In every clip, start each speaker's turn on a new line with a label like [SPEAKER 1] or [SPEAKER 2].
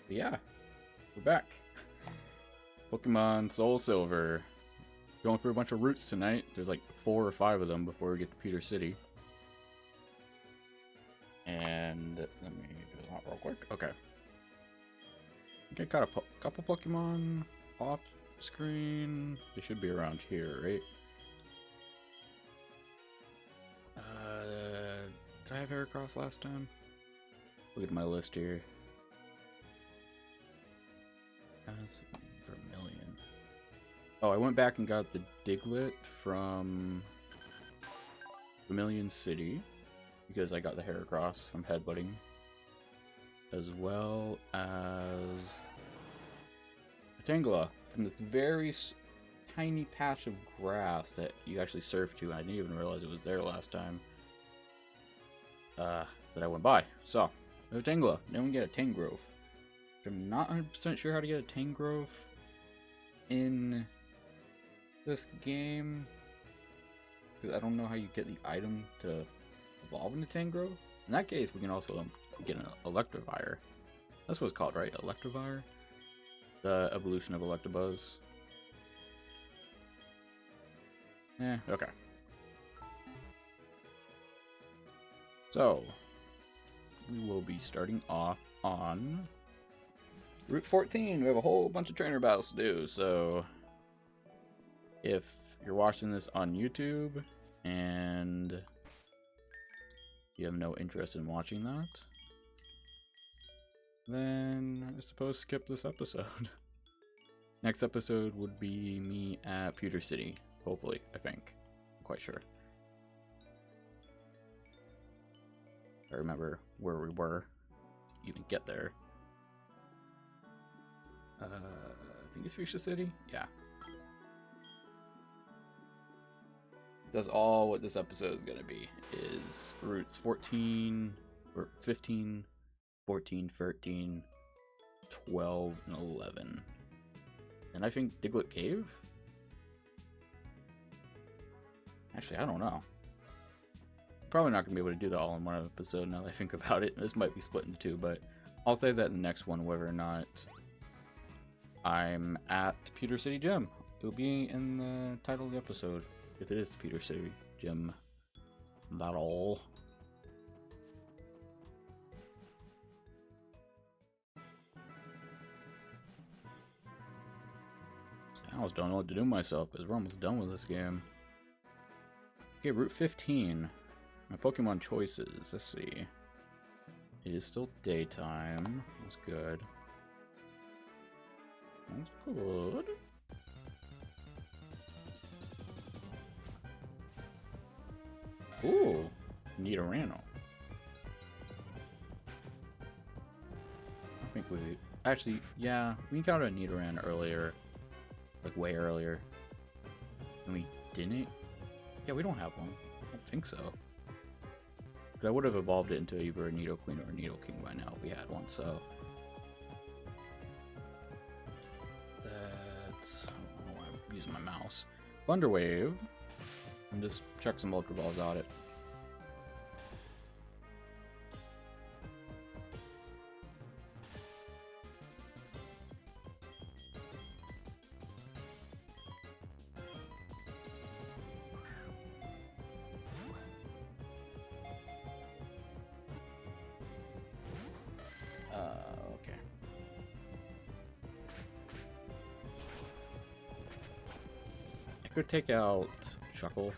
[SPEAKER 1] But yeah, we're back. Pokemon Soul Silver. Going through a bunch of routes tonight. There's like 4 or 5 of them before we get to Peter City. And let me do that real quick. Okay. Okay, got a couple Pokemon off screen. They should be around here, right? Did I have Heracross last time? Look at my list here. Vermilion. Oh, I went back and got the Diglett from Vermilion City because I got the Heracross from headbutting, as well as a Tangela from this very tiny patch of grass that you actually surfed to. I didn't even realize it was there last time that I went by. So, no Tangela. Then we get a Tangrowth. I'm not 100% sure how to get a Tangrowth in this game, because I don't know how you get the item to evolve into Tangrowth. In that case, we can also get an Electivire. That's what it's called, right? Electivire? The evolution of Electabuzz. Okay. So, we will be starting off on Route 14. We have a whole bunch of trainer battles to do, so if you're watching this on YouTube and you have no interest in watching that, then I suppose skip this episode. Next episode would be me at Pewter City, hopefully, I think. I'm quite sure. I remember where we were to even get there. I think it's Fuchsia City? Yeah. That's all what this episode is going to be, is routes 14, or 15, 14, 13, 12, and 11. And I think Diglett Cave? Actually, I don't know. Probably not going to be able to do that all in one episode now that I think about it. This might be split into 2, but I'll say that in the next one, whether or not I'm at Pewter City Gym. It'll be in the title of the episode, if it is the Pewter City Gym battle. I almost don't know what to do myself, because we're almost done with this game. Okay, Route 15. My Pokemon choices. Let's see. It is still daytime. That's good. That's good. Ooh, Nidorano. I think we... Actually, yeah, we encountered a Nidoran earlier. Like, way earlier. And we didn't? Yeah, we don't have one. I don't think so. But I would have evolved it into either a Nidoqueen or a Nidoking by now if we had one, so... That's... I don't know why I'm using my mouse. Thunder Wave. And just chuck some Ultra Balls at it. Okay. I could take out Chuckle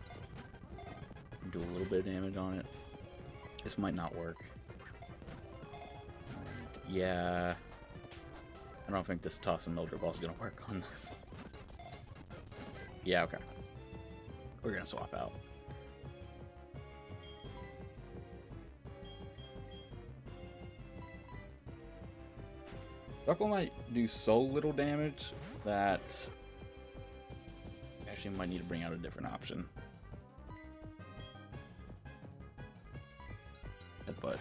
[SPEAKER 1] and do a little bit of damage on it. This might not work. And yeah, I don't think this toss and Ultra Ball is gonna work on this. Yeah, okay. We're gonna swap out. Chuckle might do so little damage that actually might need to bring out a different option. Headbutt.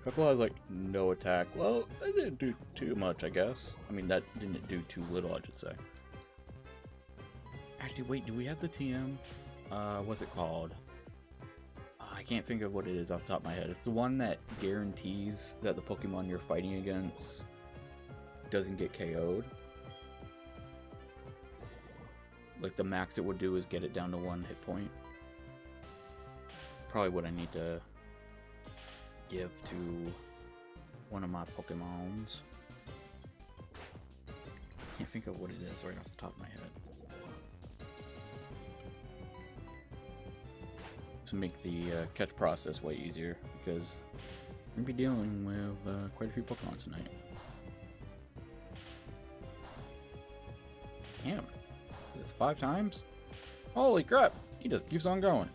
[SPEAKER 1] Chuckle has like no attack. Well, that didn't do too much, I guess. I mean, that didn't do too little, I should say. Actually, wait, do we have the TM? What's it called? I can't think of what it is off the top of my head. It's the one that guarantees that the Pokemon you're fighting against doesn't get KO'd. Like, the max it would do is get it down to 1 hit point. Probably what I need to give to one of my Pokemons. Can't think of what it is right off the top of my head. To make the catch process way easier, because we're going to be dealing with quite a few Pokemon tonight. Damn. It's 5 times? Holy crap! He just keeps on going.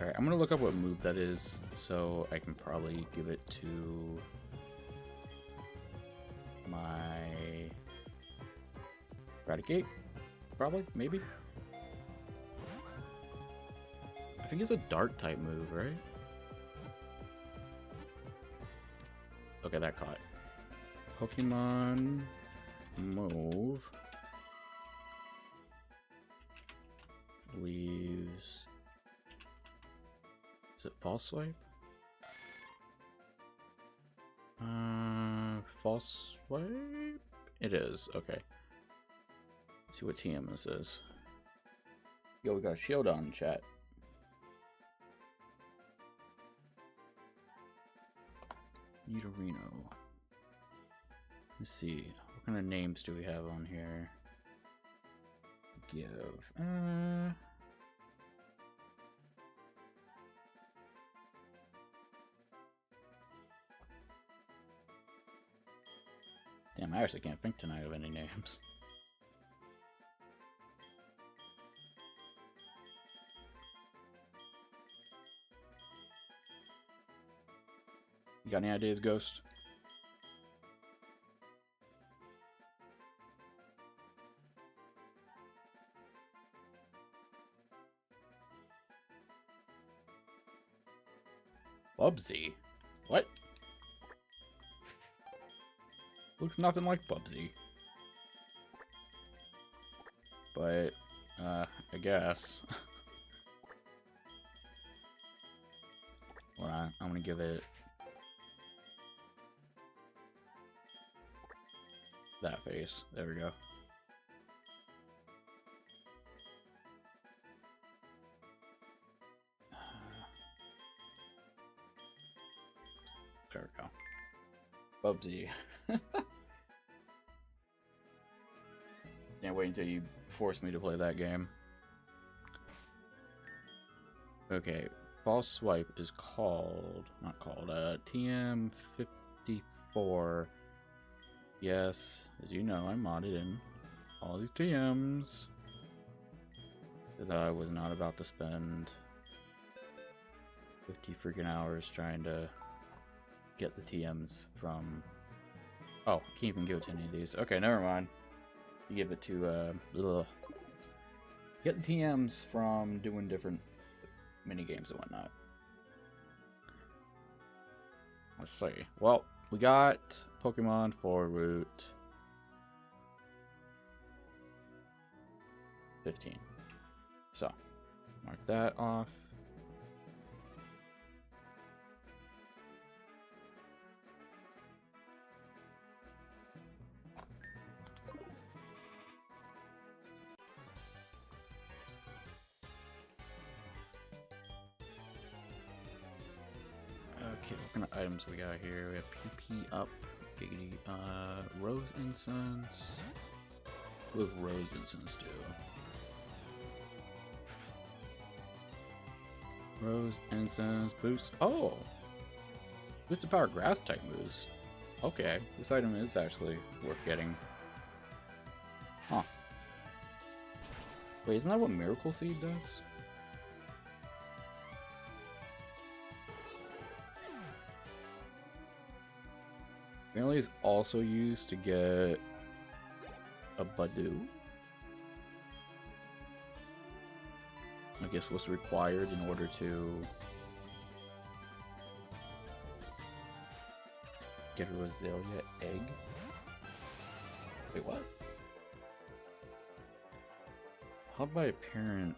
[SPEAKER 1] Alright, I'm gonna look up what move that is, so I can probably give it to my Eradicate. Probably, maybe. I think it's a Dark type move, right? Okay, that caught. Pokemon move leaves. Is it False Swipe? False Swipe? It is, okay. Let's see what TM this is. Yo, we got a shield on in chat. Nidorino. Let's see. What kind of names do we have on here? Give. Damn, I actually can't think tonight of any names. You got any ideas, Ghost? Bubsy? What? Looks nothing like Bubsy. But, I guess. Well, I'm gonna give it that face. There we go. There we go. Bubsy. Can't wait until you force me to play that game. Okay, False Swipe is called, not called, TM54. Yes, as you know, I modded in all these TMs. Because I was not about to spend 50 freaking hours trying to get the TMs from... Oh, I can't even give it to any of these. Okay, never mind. You give it to, get the TMs from doing different mini games and whatnot. Let's see. Well, we got Pokemon for Route 15. So, mark that off. Okay, what kind of items we got here? We have PP up, giggity, rose incense. What does rose incense do? Rose incense boost. Oh! Boost the power grass type moves. Okay, this item is actually worth getting. Huh. Wait, isn't that what Miracle Seed does? Apparently is also used to get a Badoo. I guess what's required in order to get a Roselia egg. Wait, what? Held by a parent.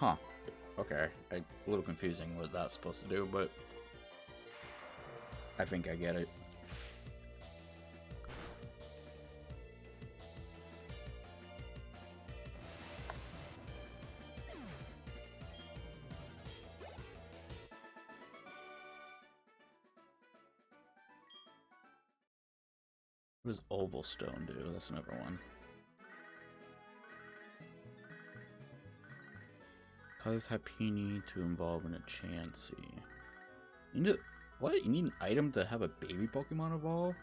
[SPEAKER 1] Huh. Okay. A little confusing what that's supposed to do, but I think I get it. What does Oval Stone do? That's another one. Cause Happini to involve in a Chansey. You need what? You need an item to have a baby Pokemon evolve?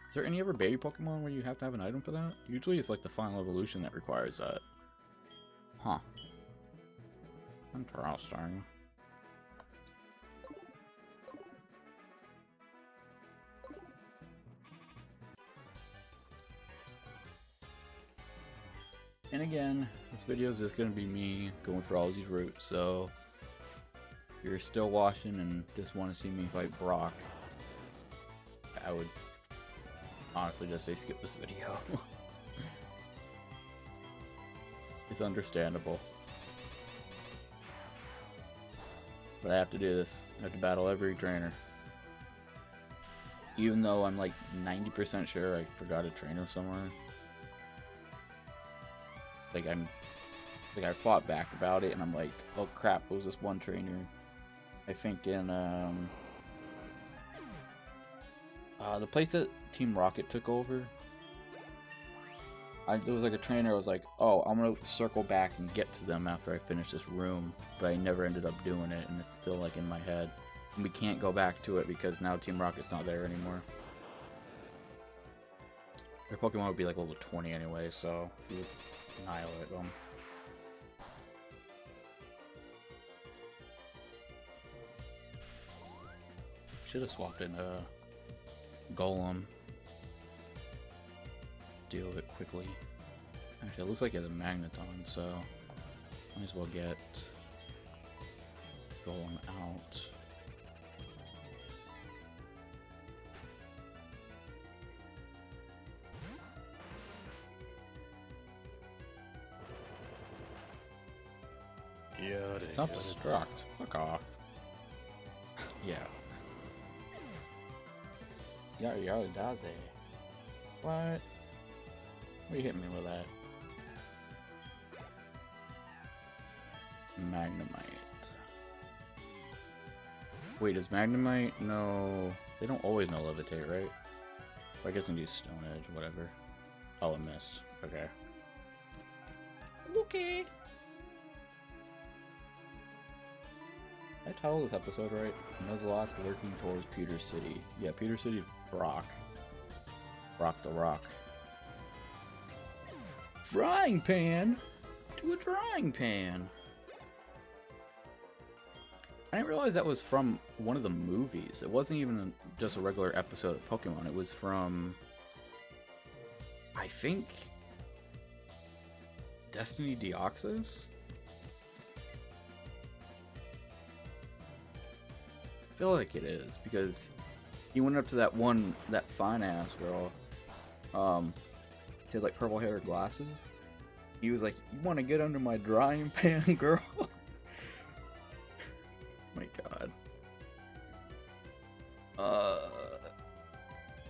[SPEAKER 1] Is there any other baby Pokemon where you have to have an item for that? Usually it's like the final evolution that requires that. Huh. Interesting. And again, this video is just going to be me going through all these routes, so if you're still watching and just want to see me fight Brock, I would honestly just say skip this video. It's understandable. But I have to do this. I have to battle every trainer. Even though I'm like 90% sure I forgot a trainer somewhere. Like I fought back about it and I'm like, oh crap, it was this one trainer. I think in the place that Team Rocket took over. There was like a trainer. I was like, oh, I'm gonna circle back and get to them after I finish this room, but I never ended up doing it, and it's still like in my head. And we can't go back to it because now Team Rocket's not there anymore. Their Pokemon would be like level 20 anyway, so you would annihilate them. Should have swapped in Golem. Deal with it quickly. Actually, it looks like he has a Magneton, so might as well get Golem out. Self-destruct. Fuck off. Yeah. Yo, does it? What? What are you hitting me with that? Magnemite. Wait, does Magnemite know? They don't always know Levitate, right? I guess I can do Stone Edge, whatever. Oh, it missed. Okay. Okay. Did I title this episode right? Nuzlocke working towards Pewter City. Yeah, Pewter City, Brock. Brock the Rock. Frying pan to a drying pan. I didn't realize that was from one of the movies. It wasn't even just a regular episode of Pokemon. It was from, I think, Destiny Deoxys? I feel like it is, because he went up to that fine ass girl, she had like purple hair and glasses. He was like, "You want to get under my drying pan, girl?" My god.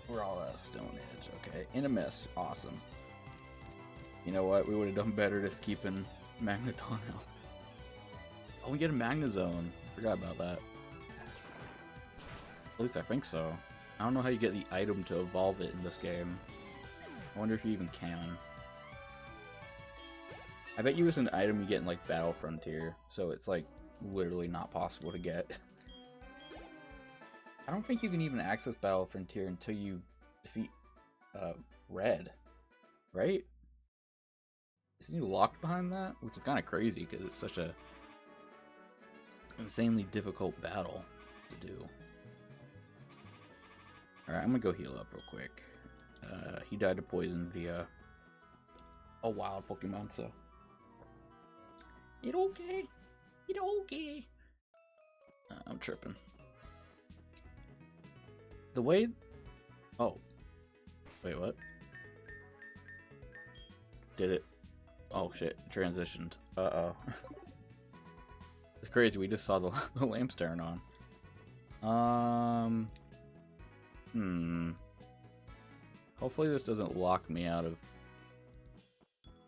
[SPEAKER 1] We're all out of Stone Edge, okay. In a mess, awesome. You know what, we would have done better just keeping Magneton out. Oh, we get a Magnezone. Forgot about that. At least I think so. I don't know how you get the item to evolve it in this game. I wonder if you even can. I bet you it's an item you get in like Battle Frontier, so it's like literally not possible to get. I don't think you can even access Battle Frontier until you defeat Red, right? Isn't he locked behind that? Which is kind of crazy because it's such a insanely difficult battle to do. Alright, I'm gonna go heal up real quick. He died to poison via a wild Pokemon, so it okay. It okay. I'm tripping. The way... Oh. Wait, what? Did it? Oh shit, transitioned. Uh-oh. It's crazy, we just saw the, the lamps turn on. Hopefully this doesn't lock me out of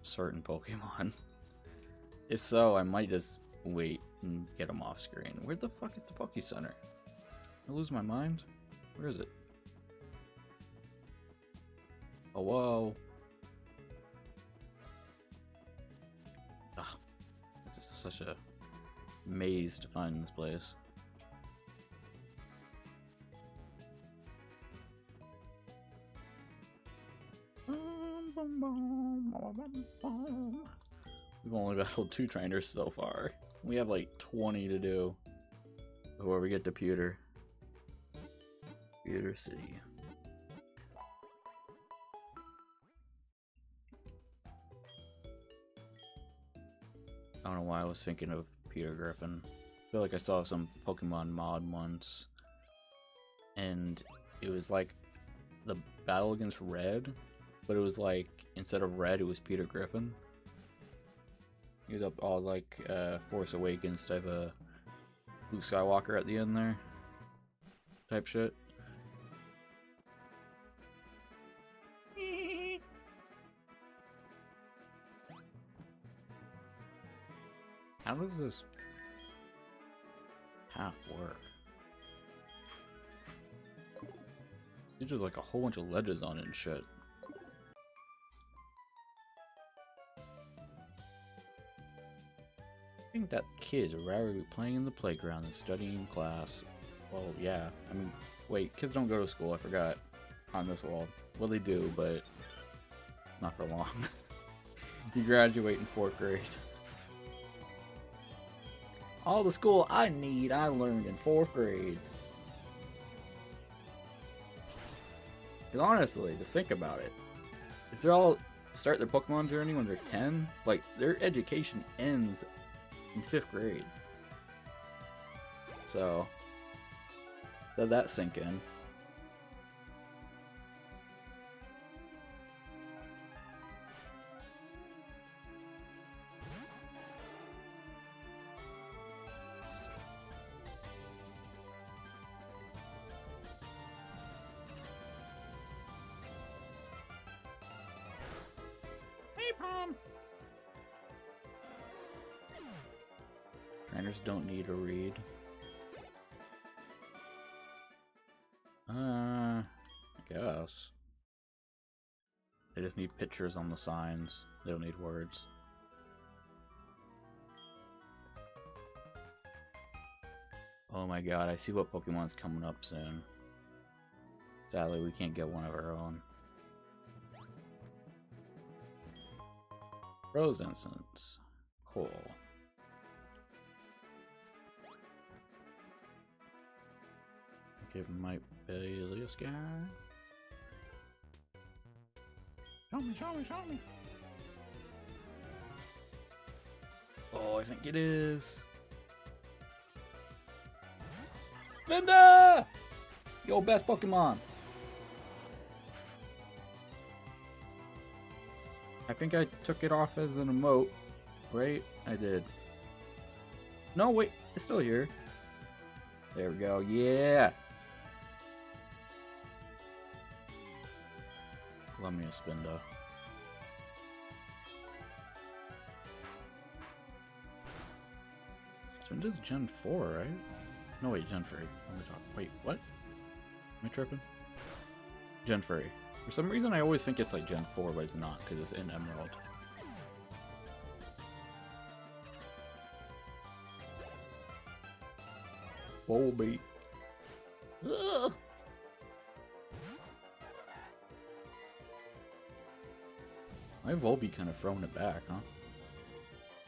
[SPEAKER 1] certain Pokemon. If so, I might just wait and get them off screen. Where the fuck is the Poke Center? I lose my mind? Where is it? Oh, whoa. Ugh. This is such a maze to find this place. We've only battled 2 trainers so far. We have like 20 to do before we get to Pewter City. I don't know why I was thinking of Peter Griffin. I feel like I saw some Pokemon mod once, and it was like the battle against Red, but it was like instead of Red, it was Peter Griffin. He was up all like Force Awakens type of Luke Skywalker at the end there, type shit. How does this path work? There's just like a whole bunch of ledges on it and shit. I think that kids would rather be playing in the playground than studying in class. Well, yeah. I mean, wait, kids don't go to school, I forgot. On this world. Well, they do, but not for long. You graduate in 4th grade. All the school I need, I learned in 4th grade. Because honestly, just think about it. If they all start their Pokemon journey when they're 10, like, their education ends in 5th grade. So, let that sink in. Trainers don't need to read. I guess. They just need pictures on the signs. They don't need words. Oh my god, I see what Pokemon's coming up soon. Sadly, we can't get one of our own. Rose Instance. Cool. Give my Bilious guy. Show me, show me, show me. Oh, I think it is. Vinda! Yo, best Pokemon. I think I took it off as an emote, right? I did. No, wait, it's still here. There we go, yeah! Love me a Spinda. Spinda's Gen 4, right? No, wait, Gen 3. Wait, what? Am I tripping? Gen 3. For some reason, I always think it's like Gen 4, but it's not, because it's in Emerald. Volbeat. Ugh. My Volbeat kind of throwing it back, huh?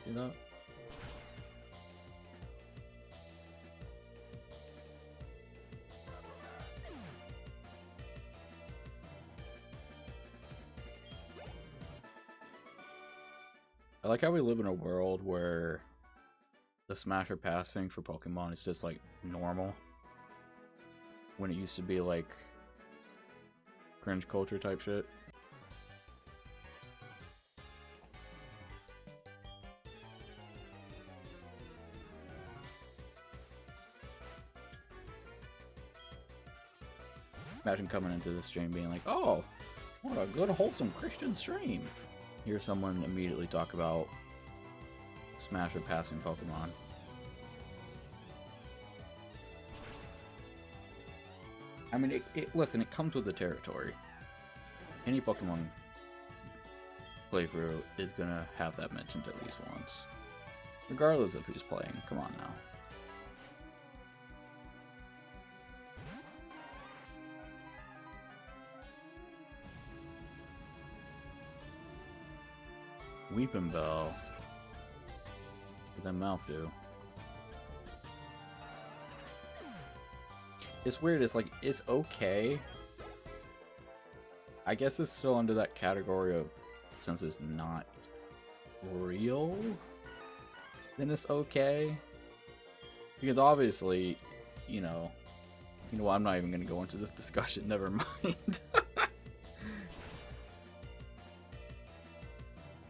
[SPEAKER 1] See that? I like how we live in a world where the Smash or Pass thing for Pokemon is just like normal. When it used to be like cringe culture type shit. Imagine coming into the stream being like, oh, what a good wholesome Christian stream. Hear someone immediately talk about Smash or passing Pokemon. I mean, listen, it comes with the territory. Any Pokemon playthrough is gonna have that mentioned at least once. Regardless of who's playing. Come on now. Weeping Bell. What that mouth do? It's weird, it's like, it's okay. I guess it's still under that category of, since it's not real, then it's okay. Because obviously, you know what, I'm not even gonna go into this discussion, never mind.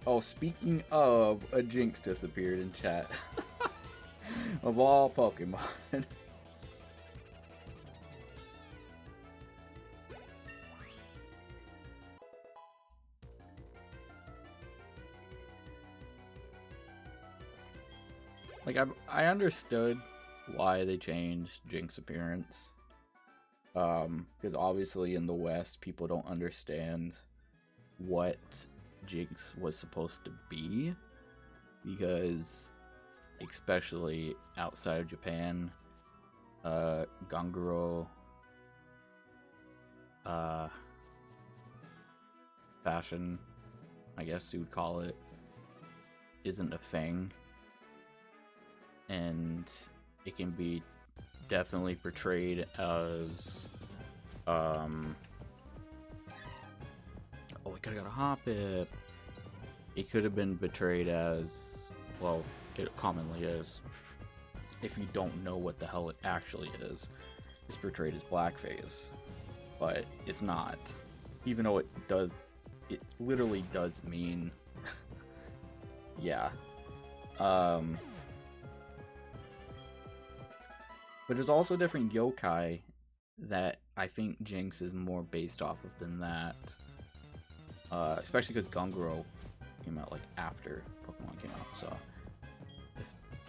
[SPEAKER 1] Oh, speaking of, a Jinx disappeared in chat. Of all Pokemon. Like, I understood why they changed Jinx appearance. Because obviously in the West, people don't understand what Jinx was supposed to be. Because, especially outside of Japan, Ganguro, fashion, I guess you would call it, isn't a thing. And it can be definitely portrayed as, oh, we could've got a Hoppip. It could have been portrayed as, well, it commonly is, if you don't know what the hell it actually is, it's portrayed as blackface. But it's not. Even though it literally does mean, yeah. But there's also different yokai that I think Jinx is more based off of than that. Especially because Ganguro came out like after Pokemon came out, so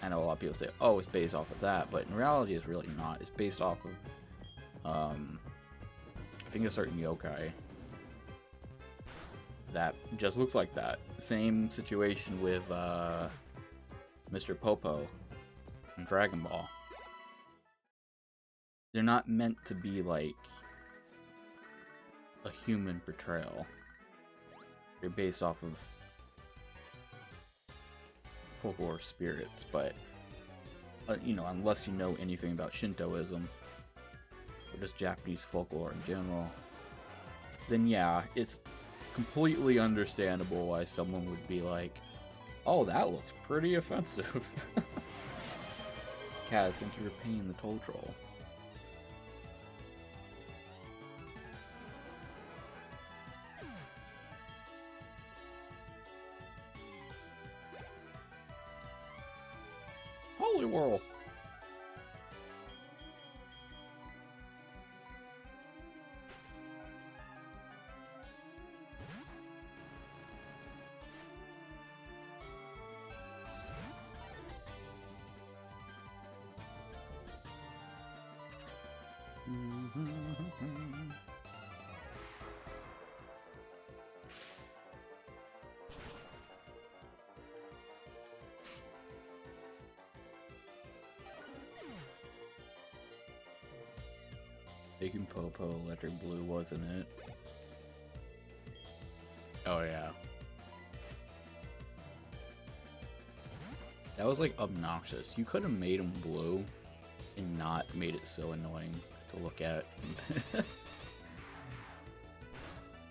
[SPEAKER 1] I know a lot of people say, oh, it's based off of that, but in reality it's really not. It's based off of I think a certain yokai that just looks like that. Same situation with Mr. Popo in Dragon Ball. They're not meant to be like a human portrayal. They're based off of folklore spirits, but you know, unless you know anything about Shintoism or just Japanese folklore in general, then yeah, it's completely understandable why someone would be like, oh, that looks pretty offensive. Kaz, thank you for paying the toll troll. Holy world. Taking Popo Electric Blue, wasn't it? Oh yeah. That was like obnoxious. You could have made him blue and not made it so annoying to look at. But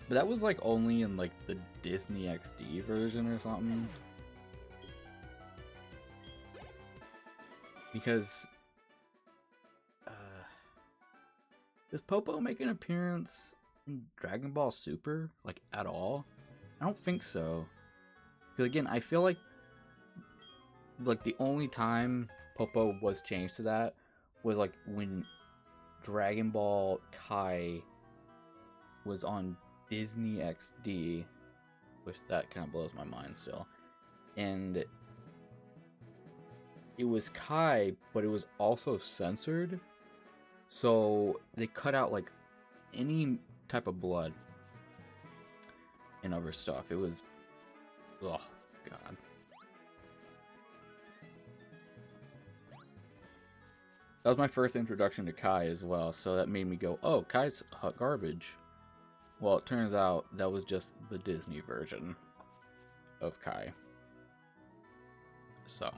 [SPEAKER 1] that was like only in like the Disney XD version or something. Because does Popo make an appearance in Dragon Ball Super, like, at all? I don't think so. Because again, I feel like the only time Popo was changed to that was like when Dragon Ball Kai was on Disney XD, which that kind of blows my mind still. And it was Kai, but it was also censored. So they cut out like any type of blood and other stuff. It was, oh god. That was my first introduction to Kai as well, so that made me go, oh, Kai's hot garbage. Well, it turns out that was just the Disney version of Kai. So,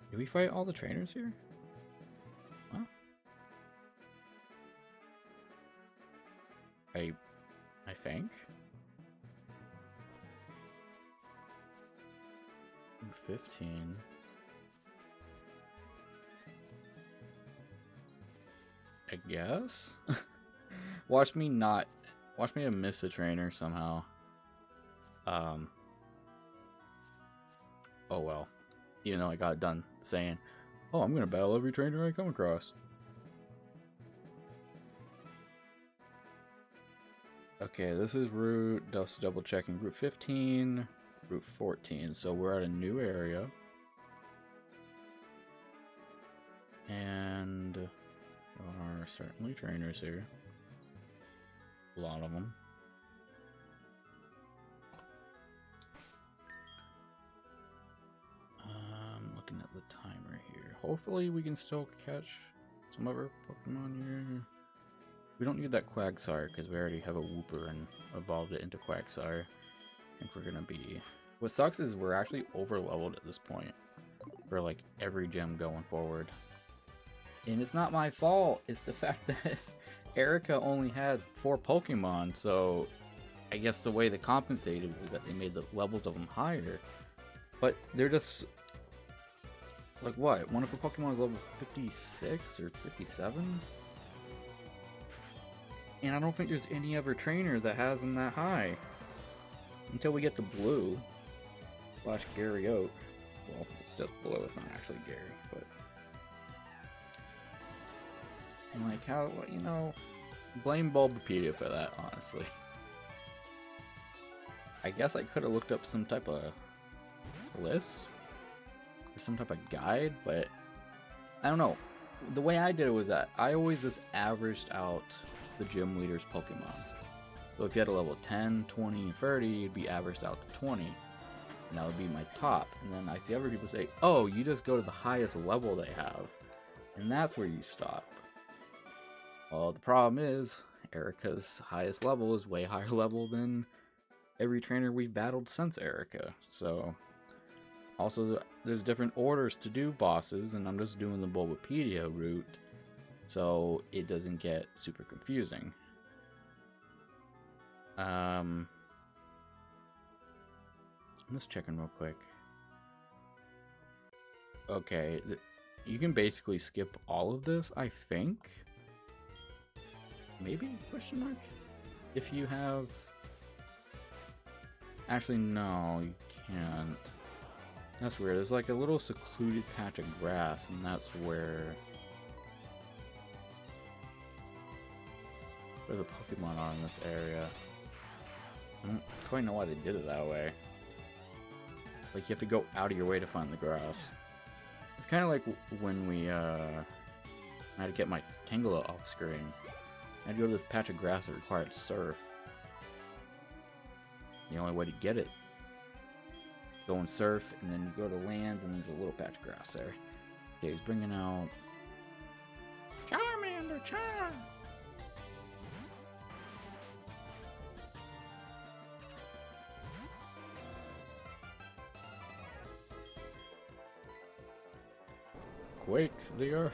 [SPEAKER 1] did we fight all the trainers here? Huh? I think. 15. I guess. Watch me miss a trainer somehow. Oh well. Even though I got done saying, oh, I'm gonna battle every trainer I come across. Okay, this is route, just double checking, route 15, route 14, so we're at a new area. And there are certainly trainers here. A lot of them. I'm looking at the timer here. Hopefully we can still catch some other Pokemon here. We don't need that Quagsire because we already have a Wooper and evolved it into Quagsire. I think we're gonna be... What sucks is we're actually over leveled at this point for like every gym going forward. And it's not my fault, it's the fact that Erica only had 4 Pokemon, so I guess the way they compensated was that they made the levels of them higher. But they're just... Like what? One of her Pokemon is level 56 or 57? And I don't think there's any other trainer that has them that high. Until we get to Blue. / Gary Oak. Well, it's just Blue, it's not actually Gary, but... I'm like, how, you know... Blame Bulbapedia for that, honestly. I guess I could have looked up some type of list? Or some type of guide, but... I don't know. The way I did it was that I always just averaged out the gym leader's Pokemon. So if you had a level 10, 20, 30, you'd be averaged out to 20. And that would be my top. And then I see other people say, oh, you just go to the highest level they have. And that's where you stop. Well, the problem is, Erica's highest level is way higher level than every trainer we've battled since Erica. So, also, there's different orders to do bosses, and I'm just doing the Bulbapedia route. So it doesn't get super confusing. I'm just checking real quick. Okay, you can basically skip all of this, I think. Maybe? Question mark? If you have... Actually, no, you can't. That's weird. There's like a little secluded patch of grass, and that's where the Pokemon are in this area. I don't quite know why they did it that way. Like, you have to go out of your way to find the grass. It's kind of like when we, I had to get my Tangela off screen. I had to go to this patch of grass that required surf. The only way to get it. Go and surf, and then you go to land, and there's a little patch of grass there. Okay, he's bringing out... Charmander, Char! Quake the earth.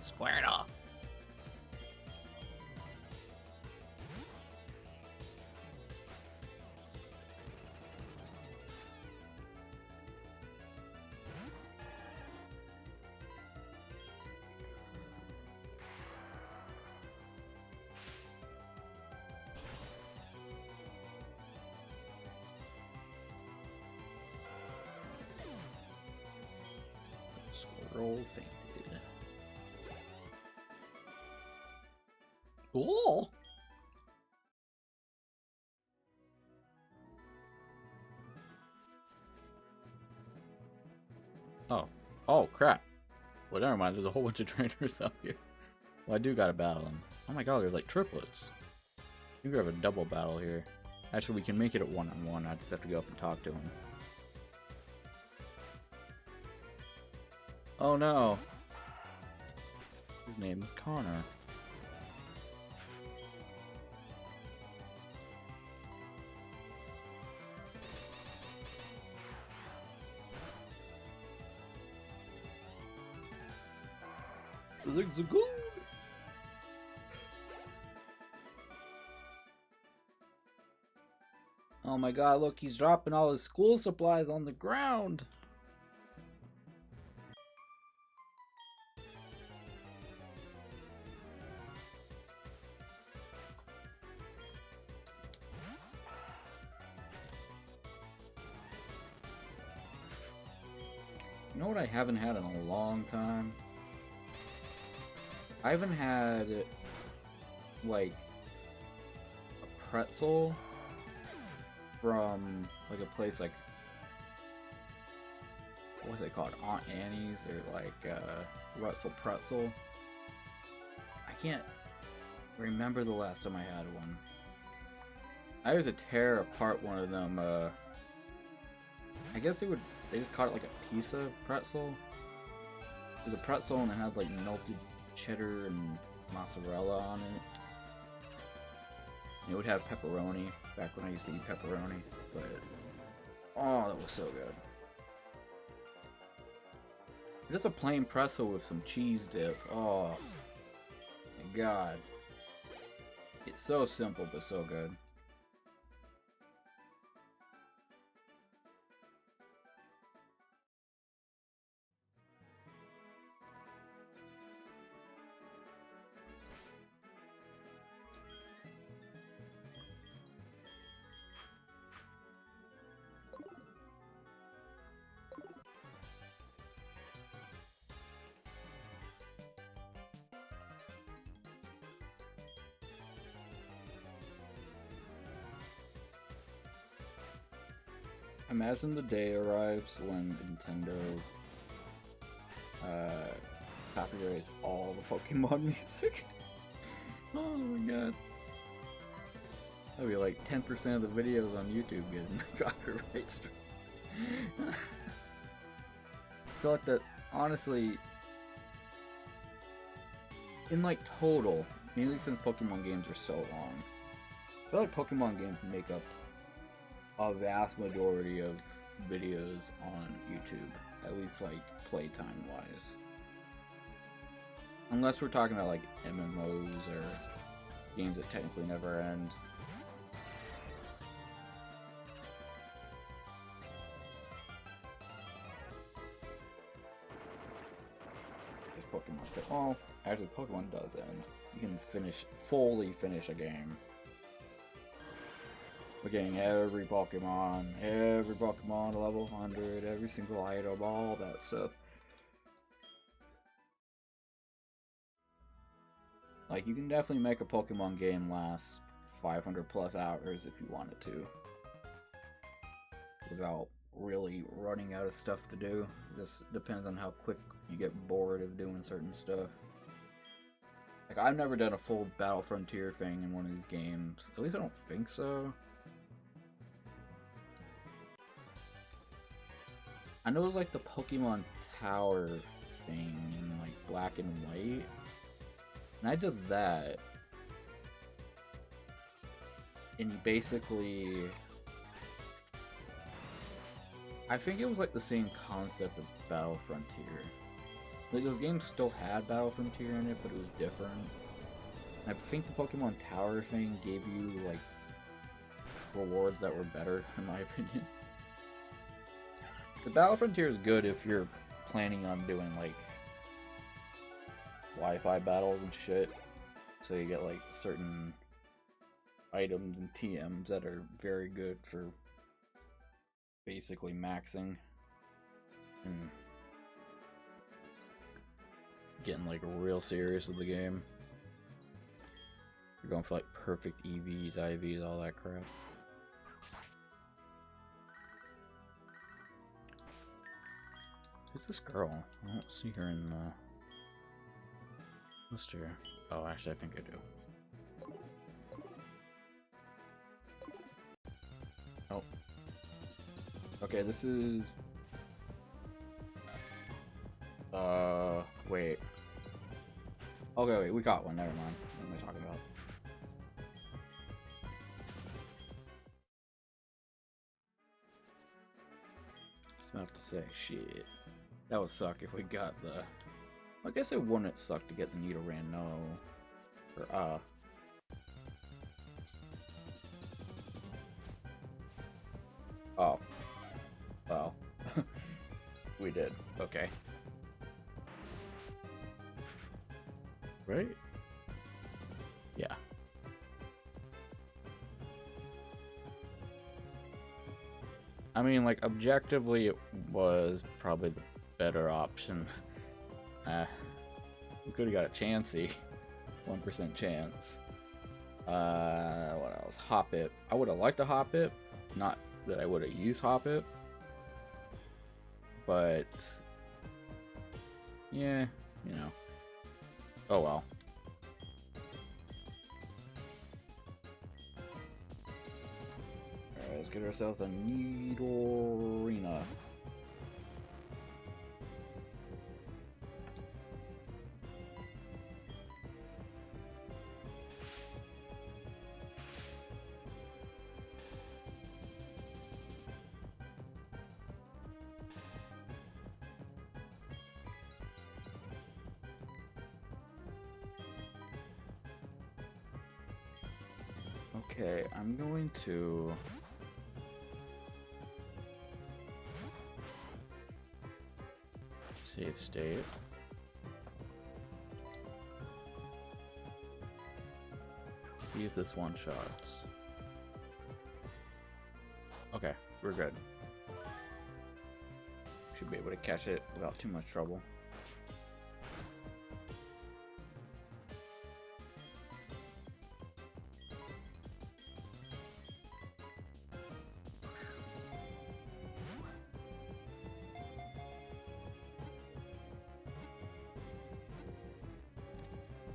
[SPEAKER 1] Square it off. Roll painted. Cool! Oh. Oh, crap. Well, never mind. There's a whole bunch of trainers up here. Well, I do gotta battle them. Oh my god, they're like triplets. We have a double battle here. Actually, we can make it at one-on-one. I just have to go up and talk to him. Oh no. His name is Connor. Looks good. Oh my god, look, he's dropping all his school supplies on the ground. You know what I haven't had in a long time? I haven't had, like, a pretzel from, like, a place like, what's it called? Aunt Annie's, or, like, Russell Pretzel. I can't remember the last time I had one. I used to tear apart one of them, I guess they just called it, like, a pizza pretzel. It was a pretzel and it had, like, melted cheddar and mozzarella on it. It would have pepperoni, back when I used to eat pepperoni, but oh, that was so good. Just a plain pretzel with some cheese dip. Oh my god. It's so simple but so good. Imagine the day arrives when Nintendo copyrights all the Pokemon music. Oh my god. That'd be like 10% of the videos on YouTube getting copyright strike. I feel like that, honestly, in like total, mainly since Pokemon games are so long, I feel like Pokemon games make up a vast majority of videos on YouTube, at least like playtime wise. Unless we're talking about like MMOs or games that technically never end. Pokemon. Oh, actually, Pokemon does end. You can fully finish a game. We're getting every Pokemon to level 100, every single item, all that stuff. Like, you can definitely make a Pokemon game last 500 plus hours if you wanted to. Without really running out of stuff to do. This depends on how quick you get bored of doing certain stuff. Like, I've never done a full Battle Frontier thing in one of these games. At least I don't think so. I know it was like the Pokemon Tower thing in like black and white. And I did that. And you basically... I think it was like the same concept of Battle Frontier. Like, those games still had Battle Frontier in it, but it was different. I think the Pokemon Tower thing gave you like rewards that were better, in my opinion. The Battle Frontier is good if you're planning on doing like Wi-Fi battles and shit. So you get like certain items and TMs that are very good for basically maxing. getting like real serious with the game. We're going for like perfect EVs, IVs, all that crap. Who's this girl? I don't see her in the list here. Oh, actually, I think I do. Oh. Okay, this is... wait. Okay, wait, we got one, never mind. What am I talking about? I was about to say, shit. That would suck if we got the... I guess it wouldn't suck to get the Nidoran, no. Or, Oh. Well. We did. Okay. Right? Yeah. I mean, like, objectively, it was probably the better option. We could have got a Chansey. 1% chance. What else? Hop It. I would have liked to Hop It. Not that I would have used Hop It. But... yeah, you know. Oh well. Alright, let's get ourselves a Nidorina. Okay, I'm going to... save state. See if this one shots. Okay, we're good. Should be able to catch it without too much trouble.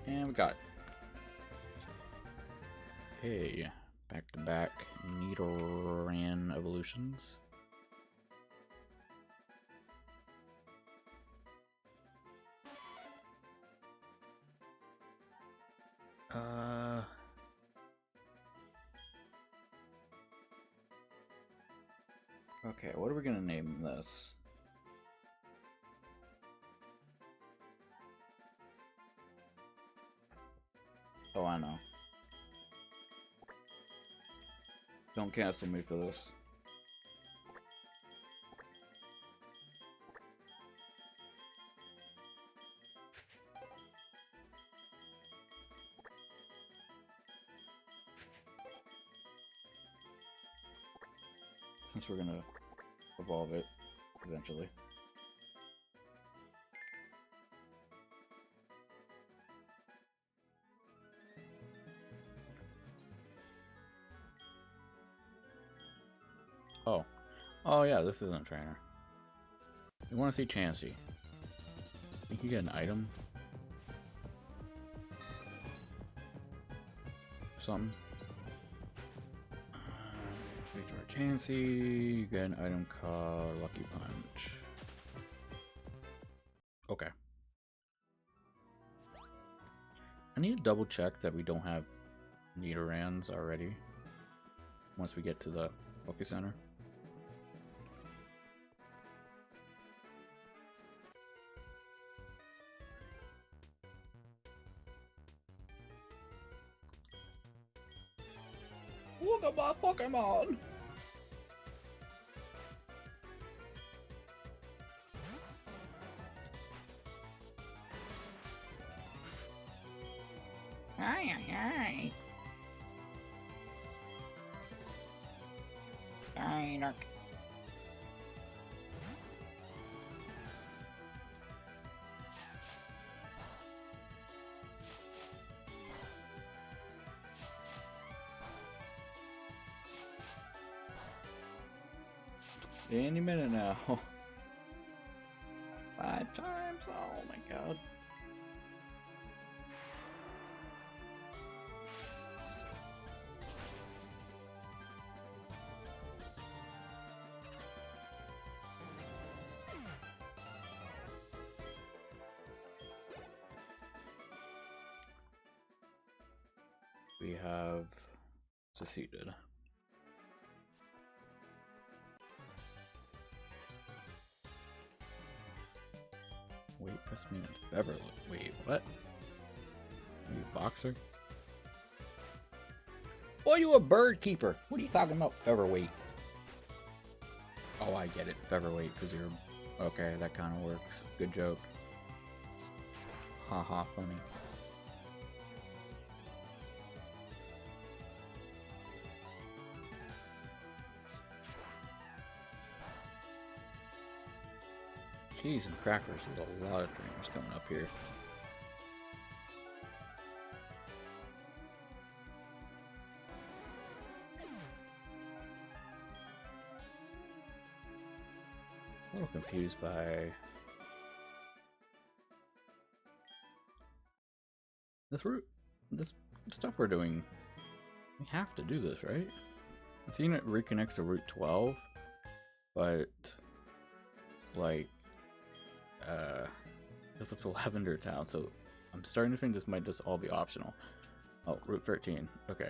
[SPEAKER 1] And we got it. Hey, back-to-back Nidoran evolutions. Okay, what are we gonna name this? Oh, I know. Don't cancel me for this. Since we're gonna evolve it eventually. Oh. Oh yeah, this isn't a trainer. We want to see Chansey. Think you get an item? Something? Victor Chansey, you get an item called Lucky Punch. Okay. I need to double check that we don't have Nidorans already once we get to the Poké Center. Look at my Pokemon! Ay, ay, ay. Ay, look. Any minute now. 5 times? Oh my god. We have succeeded. Wait, press me into Beverly. Wait, what? Are you a boxer? Oh, you a bird keeper? What are you talking about, featherweight? Oh, I get it, featherweight, because you're... Okay, that kind of works. Good joke. Haha, funny. Cheese and crackers, there's a lot of dreams coming up here. A little confused by this route, this stuff we're doing. We have to do this, right? I've seen it reconnects to Route 12, but like it's up to Lavender Town, so I'm starting to think this might just all be optional. Oh, Route 13. Okay.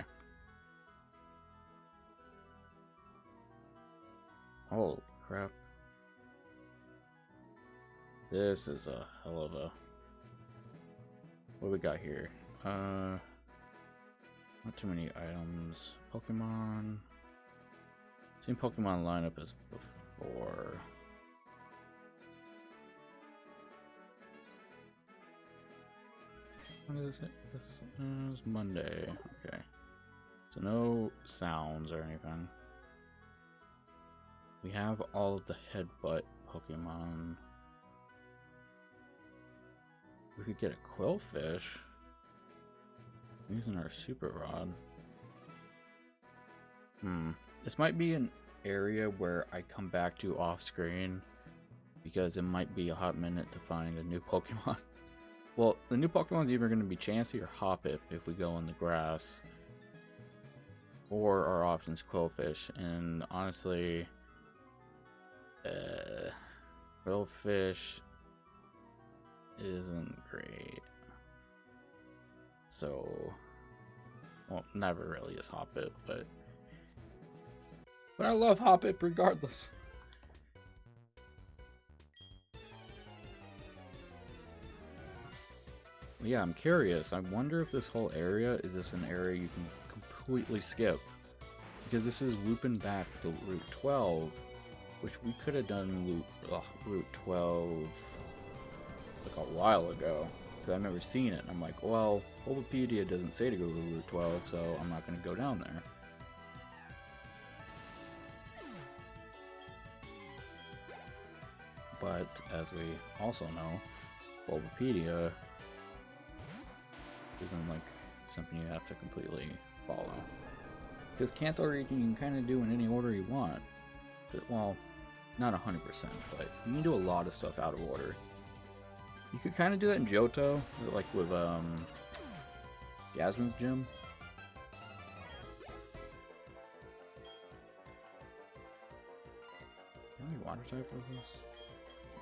[SPEAKER 1] Oh crap. This is a hell of a... What we got here? Not too many items. Pokemon. Same Pokemon lineup as before. When is this? This is Monday. Okay. So no sounds or anything. We have all of the headbutt Pokemon. We could get a Quillfish using our Super Rod. This might be an area where I come back to off screen because it might be a hot minute to find a new Pokemon. Well, the new Pokemon's either going to be Chansey or Hoppip if we go in the grass. Or our option's Quillfish. And honestly, Quillfish isn't great. So, well, never really is Hoppip, but I love Hoppip regardless. Yeah, I'm curious. I wonder if this whole area is this an area you can completely skip, because this is looping back to Route 12, which we could have done Route 12 like a while ago, because I've never seen it. And I'm like, well, Bulbapedia doesn't say to go to Route 12, so I'm not going to go down there. But as we also know, Bulbapedia isn't like something you have to completely follow, because Kanto you can kind of do in any order you want. But, well, not 100%, but you can do a lot of stuff out of order. You could kind of do that in Johto, like with Yasmin's gym. How many water type are these?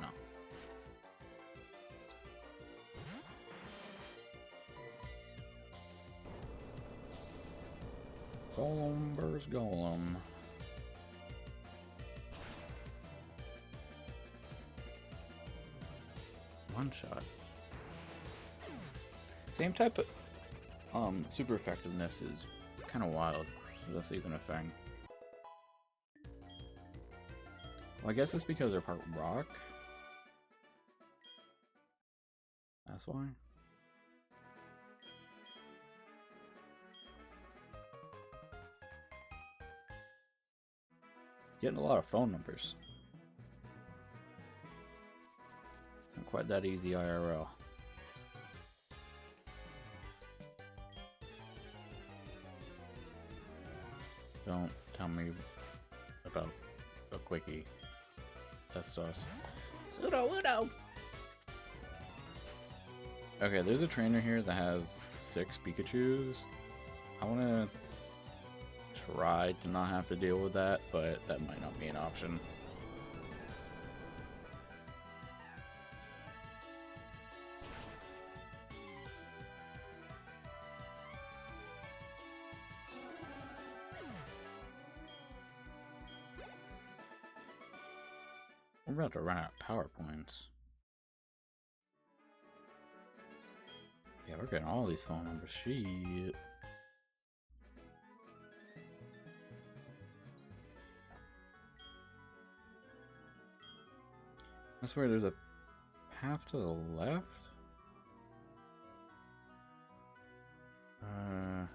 [SPEAKER 1] No. Golem versus Golem. One shot. Same type of super effectiveness is kind of wild. If that's even a thing. Well, I guess it's because they're part rock. That's why. Getting a lot of phone numbers. Not quite that easy IRL. Don't tell me about a quickie. That's sus. Pseudo Udo! Okay, there's a trainer here that has 6 Pikachus. I want to try to not have to deal with that, but that might not be an option. We're about to run out of power points. Yeah, we're getting all these phone numbers. Shit. I swear there's a path to the left? I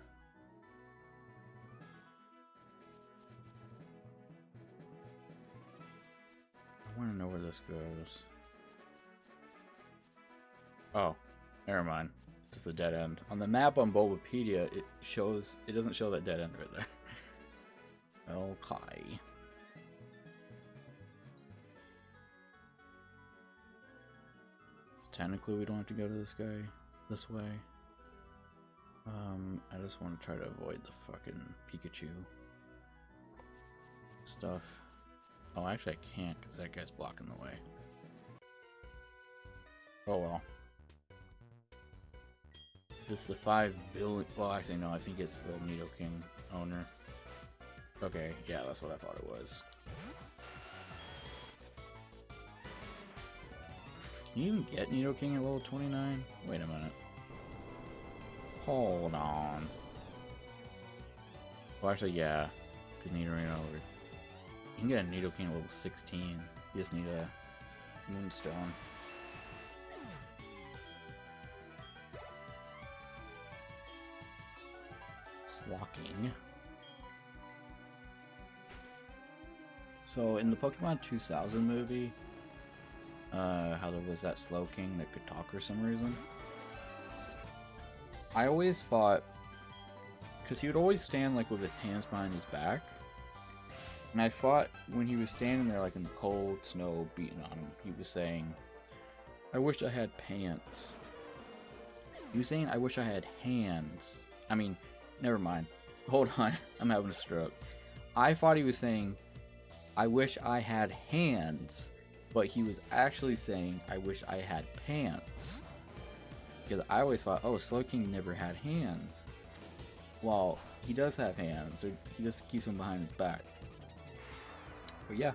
[SPEAKER 1] want to know where this goes. Oh, never mind. It's just a dead end. On the map on Bulbapedia, it doesn't show that dead end right there. Okay. Technically, we don't have to go to this guy this way. I just want to try to avoid the fucking Pikachu stuff. Oh, actually, I can't because that guy's blocking the way. Oh well. It's the 5 billion. Well, actually, no, I think it's the Nidoking owner. Okay, yeah, that's what I thought it was. Can you even get Nidoking at level 29? Wait a minute. Hold on. Well, actually, yeah. Because Nidorino over. You can get a Nidoking at level 16. You just need a Moonstone. Slocking. So, in the Pokemon 2000 movie, how there was that Slowking that could talk for some reason. I always thought, because he would always stand like with his hands behind his back, and I thought when he was standing there like in the cold snow beating on him, he was saying, "I wish I had pants." He was saying, "I wish I had hands." I mean, never mind. Hold on, I'm having a stroke. I thought he was saying, "I wish I had hands," but he was actually saying, "I wish I had pants." Because I always thought, oh, Slowking never had hands. Well, he does have hands, or he just keeps them behind his back. But yeah,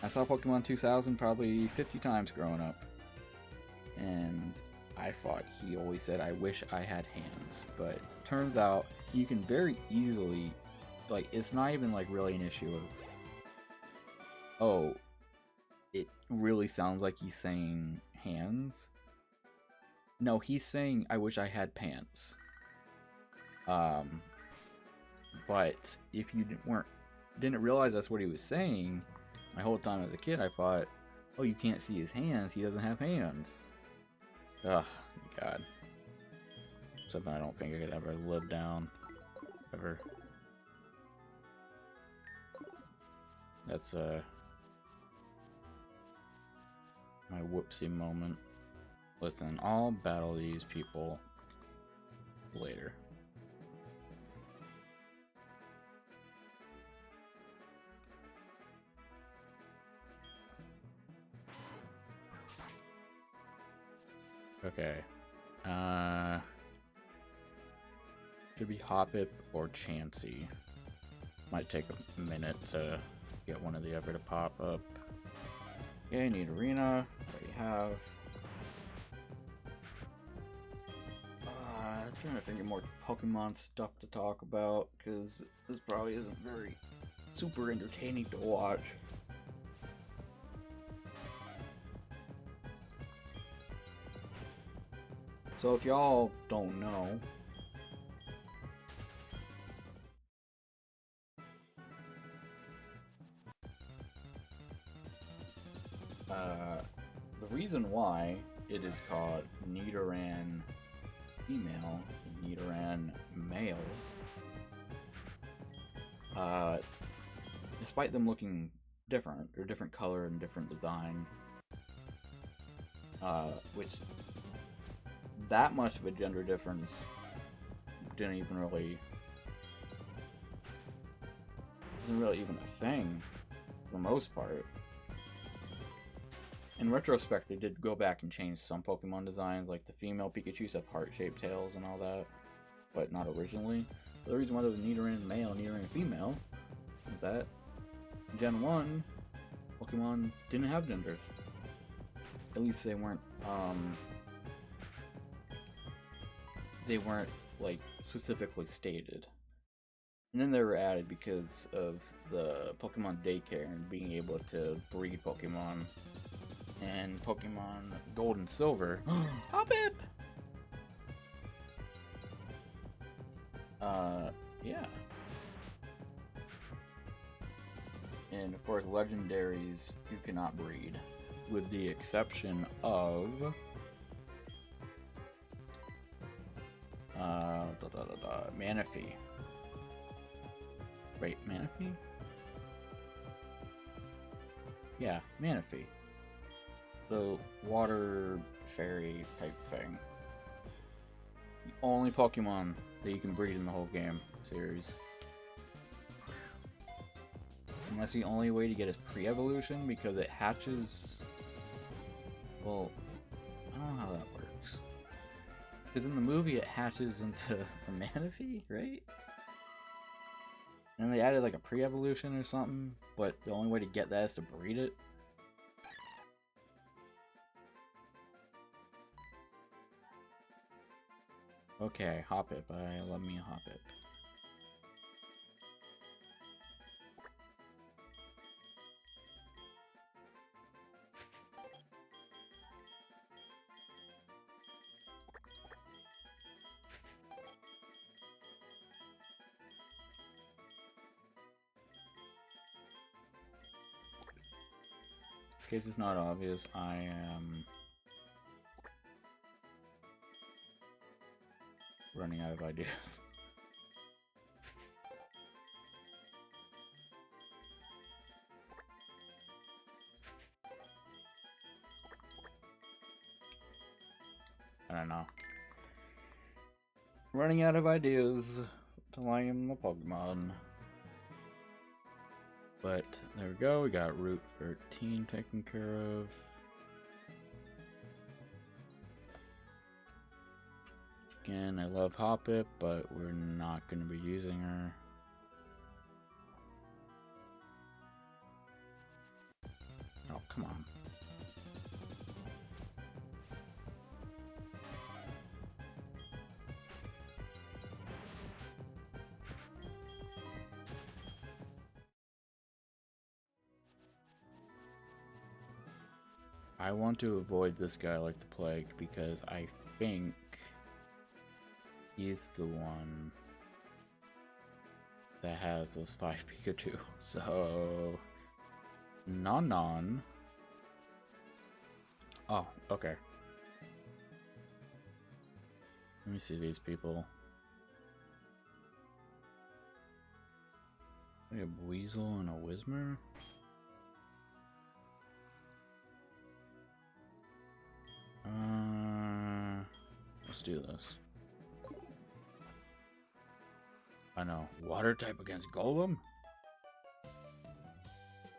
[SPEAKER 1] I saw Pokemon 2000 probably 50 times growing up. And I thought he always said, "I wish I had hands." But it turns out you can very easily, like, it's not even like really an issue of, oh, it really sounds like he's saying hands. No, he's saying, "I wish I had pants." But if you didn't realize that's what he was saying, my whole time as a kid, I thought, oh, you can't see his hands. He doesn't have hands. Ugh, God. Something I don't think I could ever live down. Ever. That's, my whoopsie moment. Listen, I'll battle these people later. Okay. Could be Hoppip or Chansey. Might take a minute to get one of the other to pop up. Okay, need arena. Already have. I'm trying to think of more Pokemon stuff to talk about, because this probably isn't very super entertaining to watch. So if y'all don't know, the reason why it is called Nidoran female and Nidoran male, despite them looking different. They're different color and different design. Which that much of a gender difference didn't even really isn't really even a thing for the most part. In retrospect, they did go back and change some Pokemon designs, like the female Pikachus have heart-shaped tails and all that, but not originally. The reason why there was a Nidoran male and Nidoran female is that in Gen 1, Pokemon didn't have genders. At least they weren't like specifically stated. And then they were added because of the Pokemon daycare and being able to breed Pokemon. And Pokemon Gold and Silver. Hoppip! Yeah. And of course, legendaries you cannot breed, with the exception of Manaphy. Wait, Manaphy? Yeah, Manaphy. The water fairy type thing. The only Pokemon that you can breed in the whole game series. And that's the only way to get its pre-evolution because it hatches. Well, I don't know how that works. Because in the movie it hatches into a Manaphy, right? And they added like a pre-evolution or something, but the only way to get that is to breed it. Okay, Hoppip. I love me a Hoppip. In case it's not obvious, I am running out of ideas. I don't know. Running out of ideas to name the Pokemon. But there we go, we got Route 13 taken care of. Again, I love Hoppip, but we're not going to be using her. Oh, come on. I want to avoid this guy like the plague because I think he's the one that has those 5 Pikachu. So, non. Oh, okay. Let me see these people. We have Weasel and a Whismur. Let's do this. I know. Water type against Golem?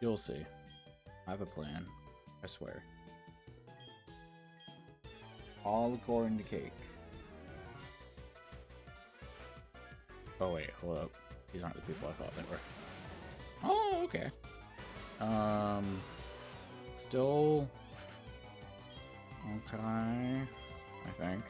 [SPEAKER 1] You'll see. I have a plan. I swear. All according to Cake. Oh wait, hold up. These aren't the people I thought they were. Oh, okay. Still okay, I think.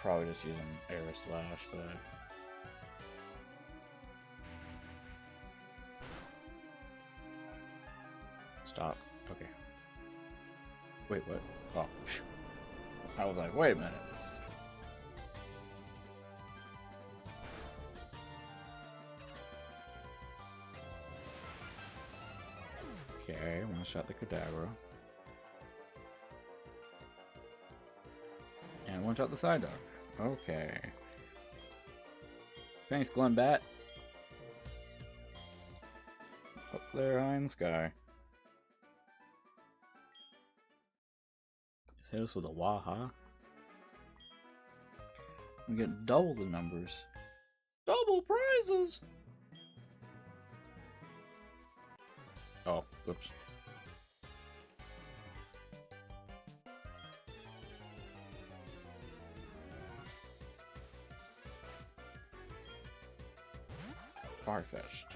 [SPEAKER 1] Probably just using Air Slash, but stop. Okay. Wait, what? Oh, I was like, wait a minute. Okay, one shot the Kadabra. One shot the side duck. Okay. Thanks, Glenbat. Up there high in the sky. Just hit us with a waha. We get double the numbers. Double prizes! Oh, whoops. Farfetched.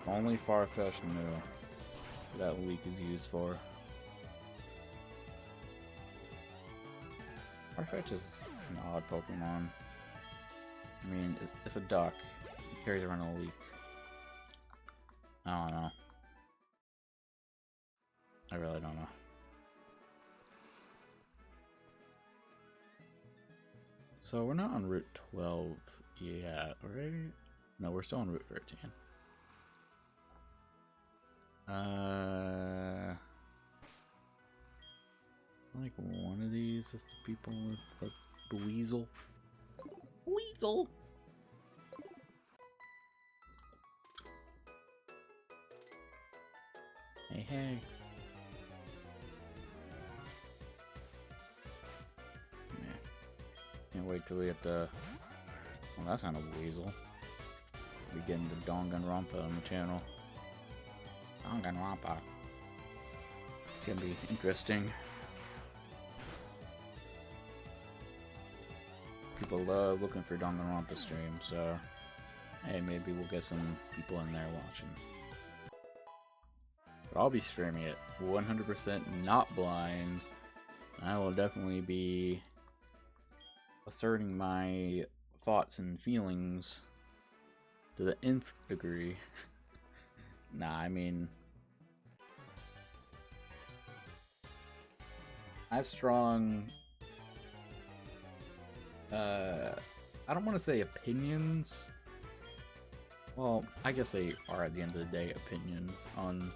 [SPEAKER 1] Only Farfetched knew what that leak is used for. Farfetch is an odd Pokemon. I mean, it's a duck. It carries around a leak. I don't know. I really don't know. So we're not on Route 12 yet, right? No, we're still on Route 13. Like one of these is the people with like the Weasel. Weasel! Hey, hey. Man. Can't wait till we get the... Well, that's not a Weasel. We're getting the Danganronpa on the channel. Danganronpa. It's gonna be interesting. People love looking for Danganronpa streams, so hey, maybe we'll get some people in there watching. But I'll be streaming it 100% not blind. I will definitely be asserting my thoughts and feelings to the nth degree. Nah, I mean, I have strong, I don't want to say opinions. Well, I guess they are at the end of the day opinions on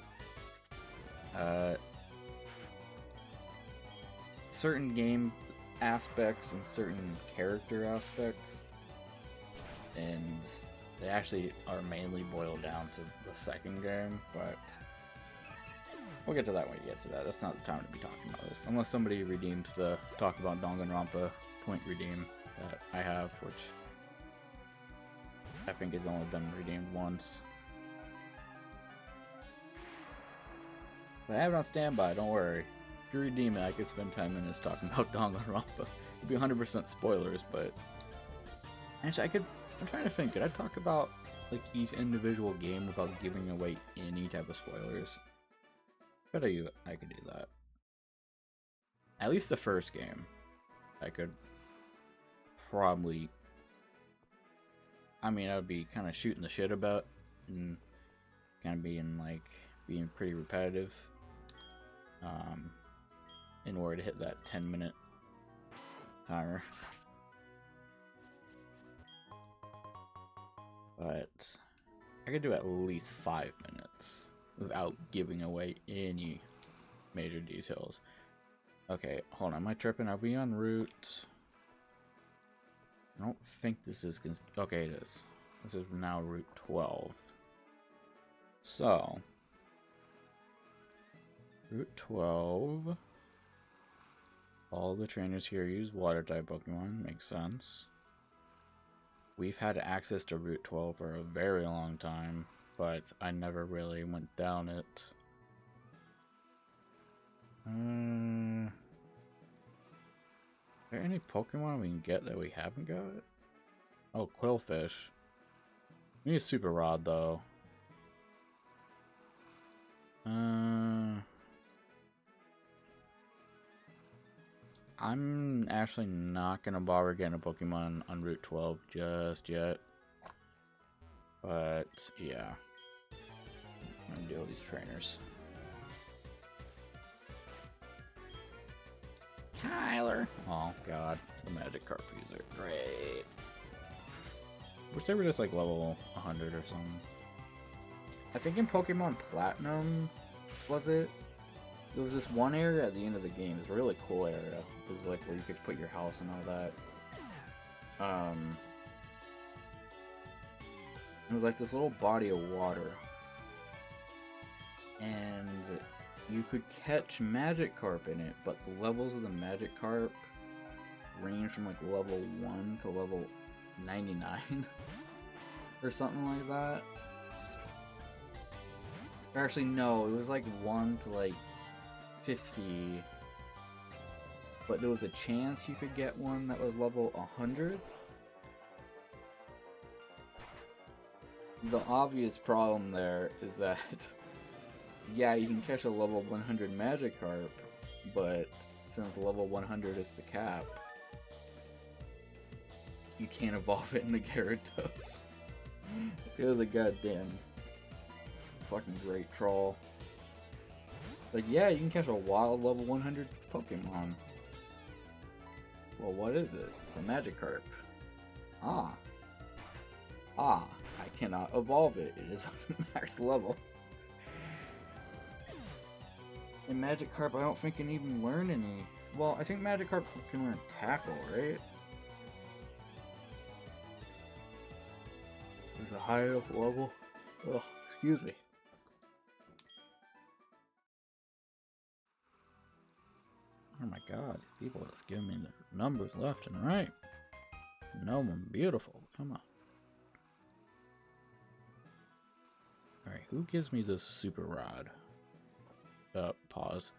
[SPEAKER 1] certain game aspects and certain character aspects, and they actually are mainly boiled down to the second game, but we'll get to that when we get to that. That's not the time to be talking about this, unless somebody redeems the talk about Danganronpa point redeem that I have, which I think has only been redeemed once. But I have it on standby, don't worry. If you redeem it, I could spend 10 minutes talking about Danganronpa. It'd be 100% spoilers, but actually I'm trying to think, could I talk about like each individual game without giving away any type of spoilers? I could do that. At least the first game, I could probably. I mean, I would be kind of shooting the shit about and kind of being pretty repetitive. In order to hit that 10-minute timer. But I could do at least 5 minutes without giving away any major details. Okay, hold on. Am I tripping? Are we on route? I don't think this is... Okay, it is. This is now Route 12. So... Route 12... All the trainers here use Water-type Pokemon. Makes sense. We've had access to Route 12 for a very long time, but I never really went down it. Are there any Pokemon we can get that we haven't got? Oh, Quillfish. We need a Super Rod, though. I'm actually not gonna bother getting a Pokemon on Route 12 just yet. But, yeah. I'm gonna deal with these trainers. Kyler! Oh, God. The Magikarp user. Great. Wish they were just like level 100 or something. I think in Pokemon Platinum, was it? There was this one area at the end of the game. It's a really cool area. It was like where you could put your house and all that. It was like this little body of water. And you could catch Magikarp in it, but the levels of the Magikarp range from like level 1 to level 99 or something like that. Or actually, no, it was like 1 to like 50. But there was a chance you could get one that was level 100. The obvious problem there is that, yeah, you can catch a level 100 Magikarp, but since level 100 is the cap, you can't evolve it into Gyarados. It was a goddamn fucking great troll. Like, yeah, you can catch a wild level 100 Pokemon. Well, what is it? It's a Magikarp. Ah, I cannot evolve it. It is max level. And Magikarp, I don't think can even learn any. Well, I think Magikarp can learn Tackle, right? It's a high enough level. Oh, excuse me. Oh my god, these people just give me the numbers left and right. No one beautiful. Come on. Alright, who gives me this super rod? Pause.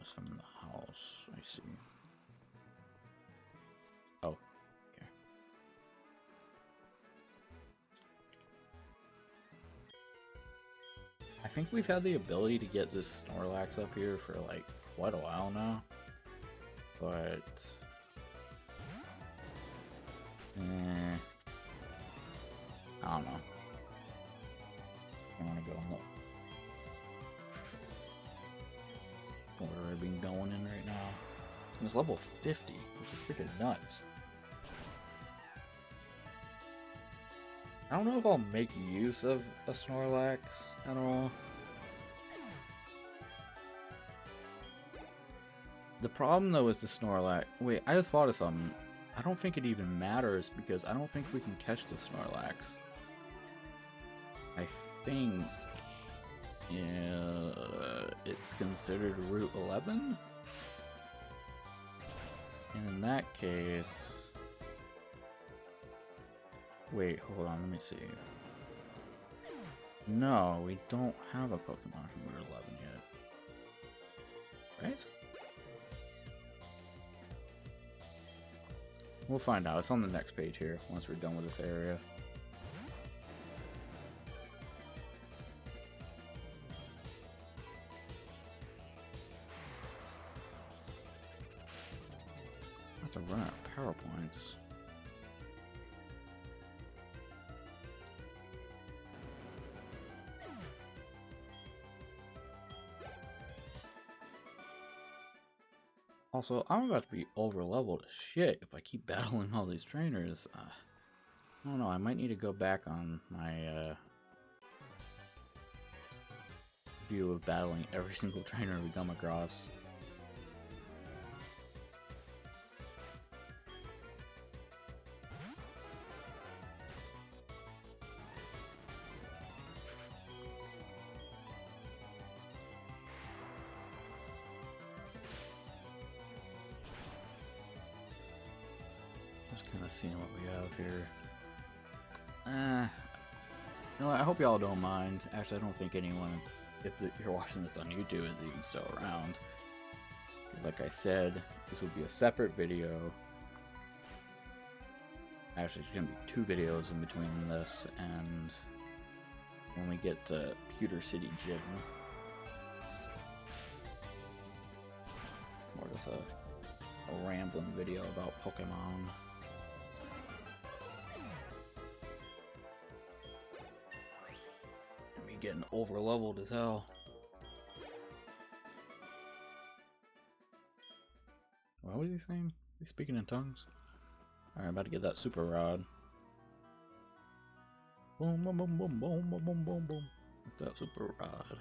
[SPEAKER 1] It's from the house. I see. Oh, okay. I think we've had the ability to get this Snorlax up here for like quite a while now. But I don't know. I want to go up. What are we being going in right now? It's level 50, which is freaking nuts. I don't know if I'll make use of a Snorlax at all. The problem though is the Snorlax. Wait, I just thought of something. I don't think it even matters because I don't think we can catch the Snorlax. I think it's considered Route 11? And in that case... Wait, hold on, let me see. No, we don't have a Pokemon from Route 11 yet. Right? We'll find out. It's on the next page here, once we're done with this area. I have to run out of power points. Also, I'm about to be over-leveled as shit if I keep battling all these trainers. I don't know, I might need to go back on my view of battling every single trainer we come across. Just kind of seeing what we have here. You know what, I hope y'all don't mind. Actually, I don't think anyone, if you're watching this on YouTube, is even still around. Like I said, this would be a separate video. Actually, there's going to be 2 videos in between this and when we get to Pewter City Gym. Or just a rambling video about Pokemon. Me getting over-leveled as hell. What was he saying? He's speaking in tongues? Alright, I'm about to get that super rod. Boom, boom, boom, boom, boom, boom, boom, boom, boom. With that super rod.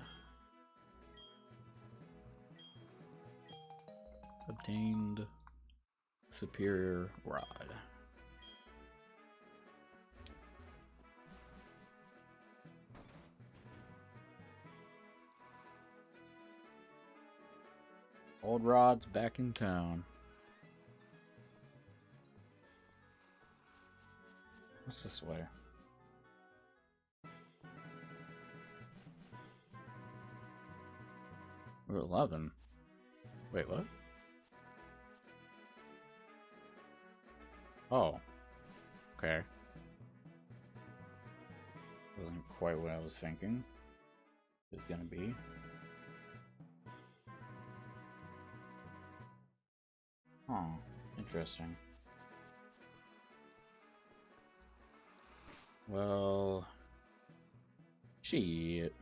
[SPEAKER 1] Obtained superior rod. Old rod's back in town. What's this way? We're 11. Wait, what? Oh. Okay. Wasn't quite what I was thinking it was gonna be. Huh. Interesting. Well... Shit.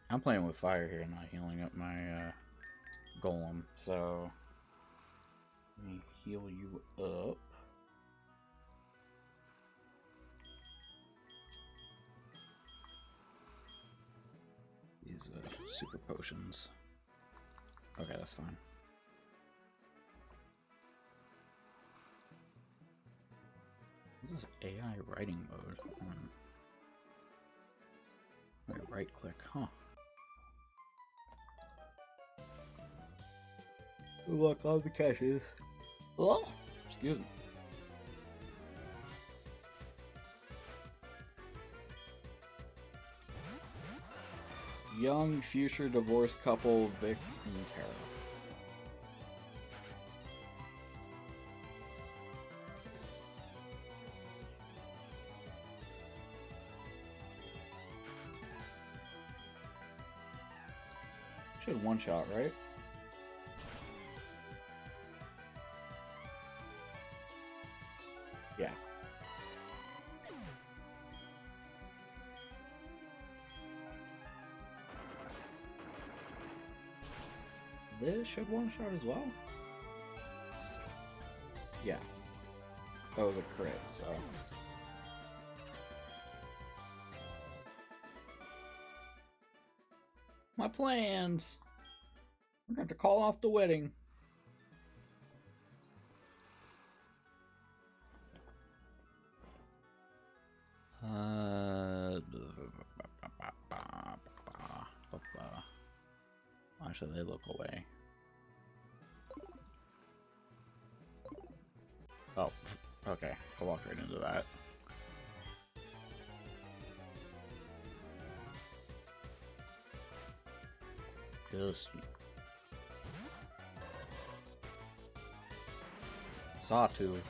[SPEAKER 1] I'm playing with fire here, not healing up my golem, so let me heal you up. These super potions. Okay, that's fine. This is AI writing mode. Right click, huh? Look on the caches. Oh, excuse me. Young future divorced couple Vic and Tara. Should one shot, right? Yeah. This should one shot as well. Yeah. That was a crit, so. My plans. We're going to call off the wedding. Actually, they look away. Oh, okay. I'll walk right into that. Just sawtooth.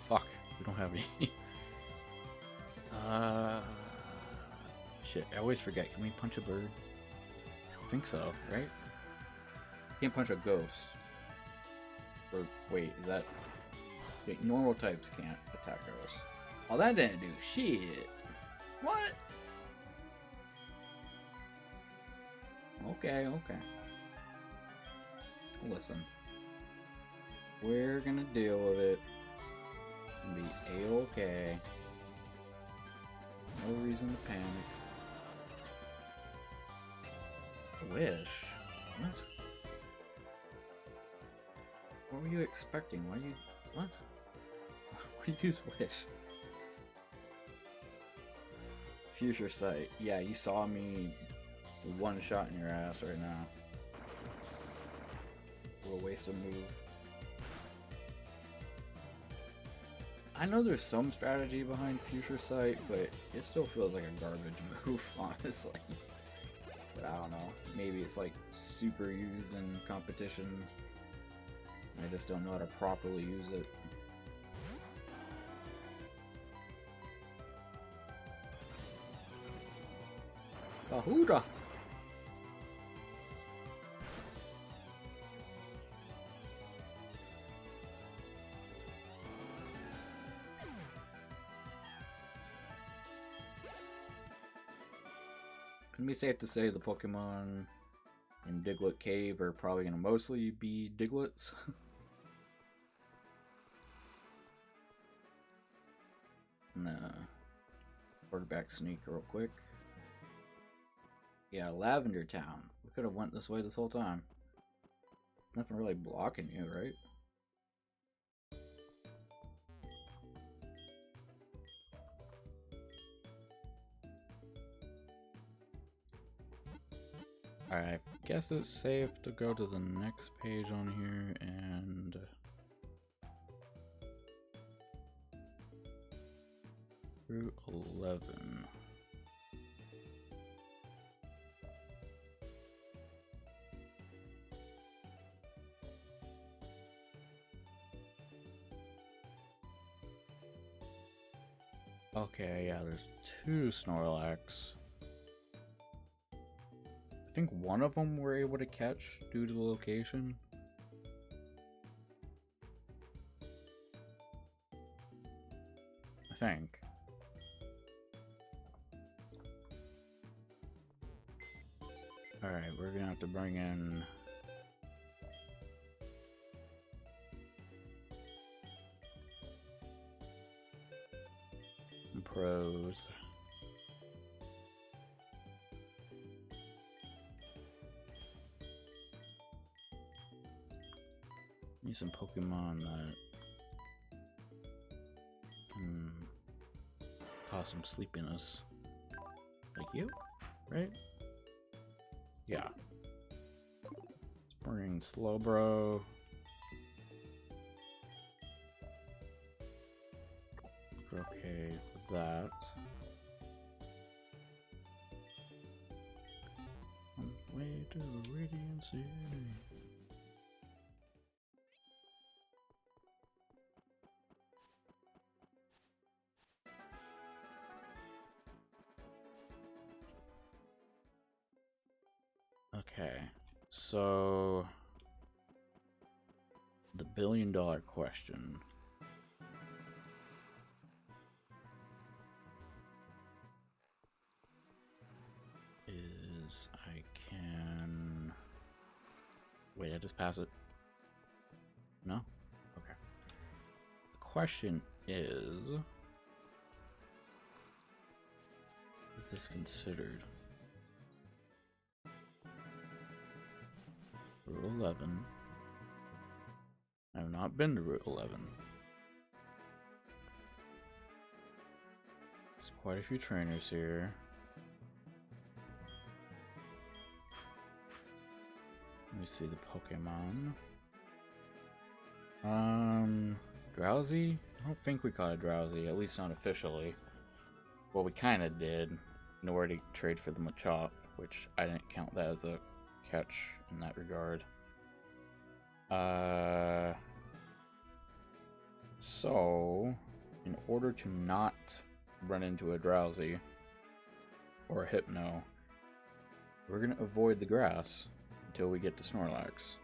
[SPEAKER 1] Fuck, we don't have any. Shit, I always forget. Can we punch a bird? I think so, right? Can't punch a ghost. Or wait, is that? Wait, normal types can't attack ghosts. Oh, that didn't do shit. What? Okay, okay. Listen. We're gonna deal with it. And be A-okay. No reason to panic. Wish? What? What were you expecting? Why you... What? Why do you use wish? Future sight. Yeah, you saw me one shot in your ass right now. We'll waste a move. I know there's some strategy behind future sight, but it still feels like a garbage move, honestly. But I don't know. Maybe it's like super used in competition. I just don't know how to properly use it. Bahura! Can be safe to say the Pokemon in Diglett Cave are probably going to mostly be Diglets. Quarterback sneak real quick. Yeah, Lavender Town. We could have went this way this whole time. There's nothing really blocking you, right? Alright, I guess it's safe to go to the next page on here and... Route 11. Okay, yeah, there's 2 Snorlax. I think one of them we're able to catch due to the location. I think. Alright, we're gonna have to bring in... pros. Need some Pokemon that can cause some sleepiness. Like you, right? Yeah. Let's bring Slowbro. We're okay with that. On the way to Radiant City. Okay, so the $1 billion question. Is I can... Wait, I just pass it? No? Okay. The question is this considered? Route 11. I have not been to Route 11. There's quite a few trainers here. Let me see the Pokemon. Drowsy? I don't think we caught a Drowsy, at least not officially. Well, we kind of did. In order to trade for the Machop, which I didn't count that as a catch in that regard. So, in order to not run into a Drowsy or a Hypno, we're going to avoid the grass until we get to Snorlax.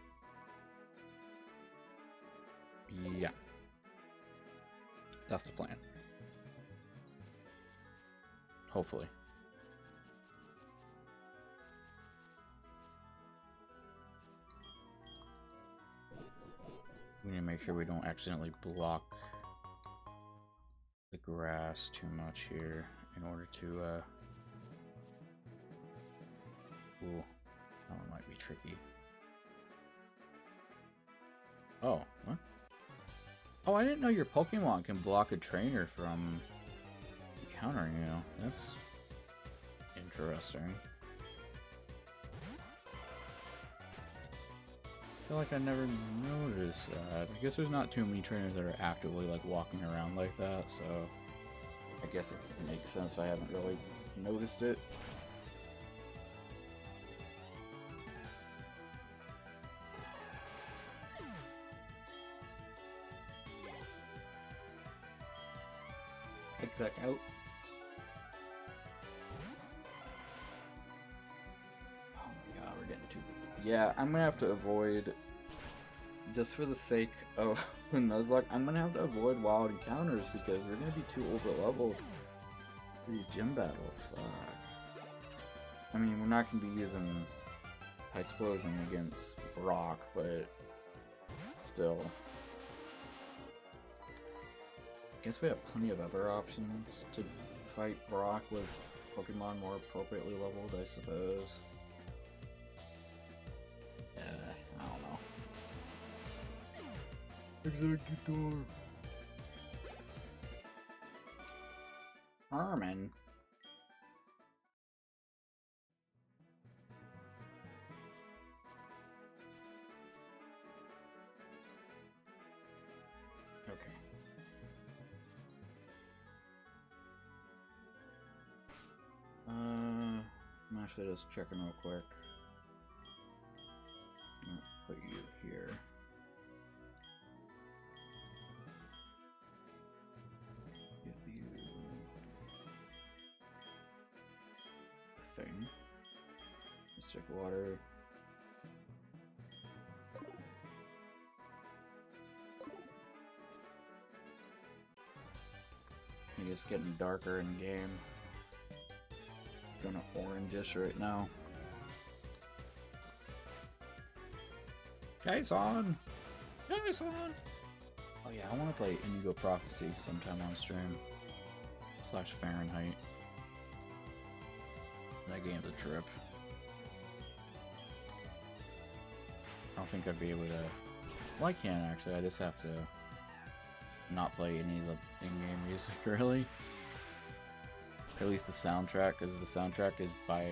[SPEAKER 1] Yeah. That's the plan. Hopefully. We need to make sure we don't accidentally block the grass too much here in order to, ooh, that one might be tricky. Oh, what? Oh, I didn't know your Pokemon can block a trainer from encountering you. That's interesting. I feel like I never noticed that. I guess there's not too many trainers that are actively like walking around like that, so I guess it makes sense I haven't really noticed it. Head back out. Oh my god, we're getting too... Yeah, I'm gonna have to avoid, just for the sake of the Nuzlocke, I'm gonna have to avoid wild encounters because we're gonna be too over-leveled for these gym battles. Fuck. I mean, we're not gonna be using Explosion against Brock, but still. I guess we have plenty of other options to fight Brock with Pokemon more appropriately leveled, I suppose. I don't know. Executor! Herman? Okay. I'm actually just checking real quick. I'll put you here. Give you a thing. Mystic water. It's getting darker in game. It's going orangish right now. Jason! Jason! Oh yeah, I want to play Indigo Prophecy sometime on stream. / Fahrenheit. That game's a trip. I don't think I'd be able to... Well, I can actually, I just have to not play any of the in-game music, really. At least the soundtrack, because the soundtrack is by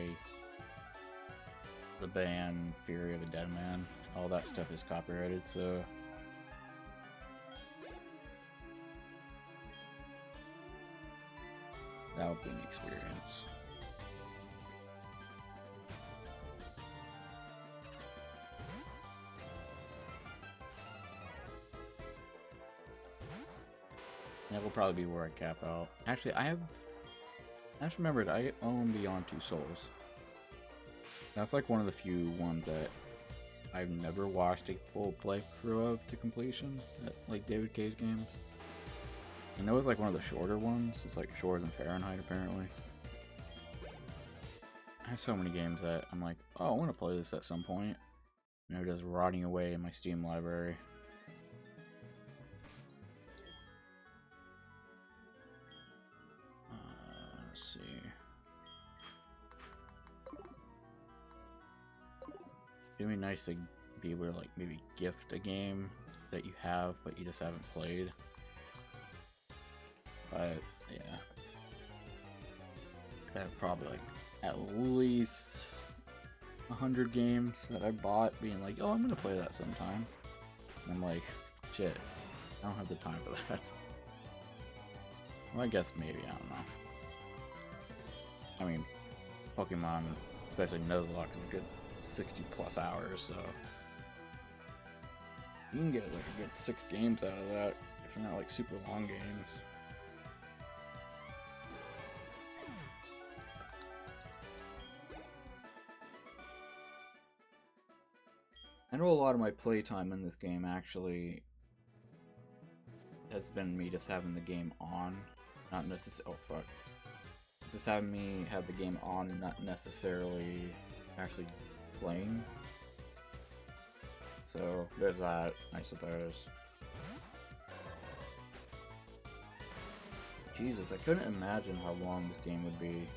[SPEAKER 1] the band Fury of a Dead Man. All that stuff is copyrighted, so... that would be an experience. That will probably be where I cap out. Actually, I just remembered I own Beyond Two Souls. That's like one of the few ones that I've never watched a full playthrough of to completion, like David Cage games. And it was like one of the shorter ones. It's like shorter than Fahrenheit, apparently. I have so many games that I'm like, oh, I want to play this at some point. And they're just rotting away in my Steam library. Let's see. It'd be nice to be able to like maybe gift a game that you have but you just haven't played. But yeah, I have probably like at least 100 games that I bought being like, oh, I'm gonna play that sometime. And I'm like, shit, I don't have the time for that. Well, I guess maybe, I don't know. I mean, Pokemon, especially Nuzlocke, is a good 60 plus hours, so you can get like a good 6 games out of that if they're not like super long games. I know a lot of my playtime in this game actually has been me just having the game on, not necessarily. Oh fuck. Just having me have the game on and not necessarily actually playing. So there's that, I suppose. Jesus, I couldn't imagine how long this game would be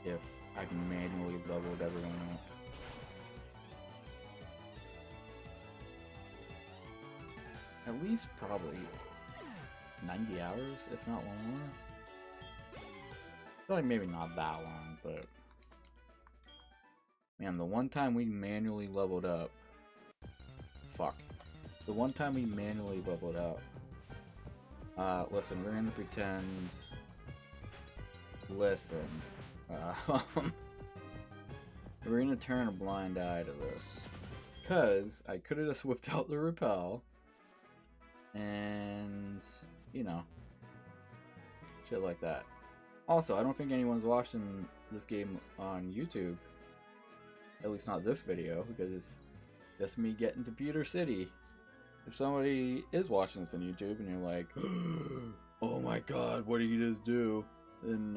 [SPEAKER 1] if I manually leveled everyone up. At least probably 90 hours, if not longer. I feel like maybe not that long, but man, the one time we manually leveled up, the one time we manually leveled up, listen, we're gonna pretend, we're gonna turn a blind eye to this, because I could have just whipped out the repel, and, you know, shit like that. Also, I don't think anyone's watching this game on YouTube. At least not this video, because it's just me getting to Pewter City. If somebody is watching this on YouTube and you're like, oh my god, what did you just do? Then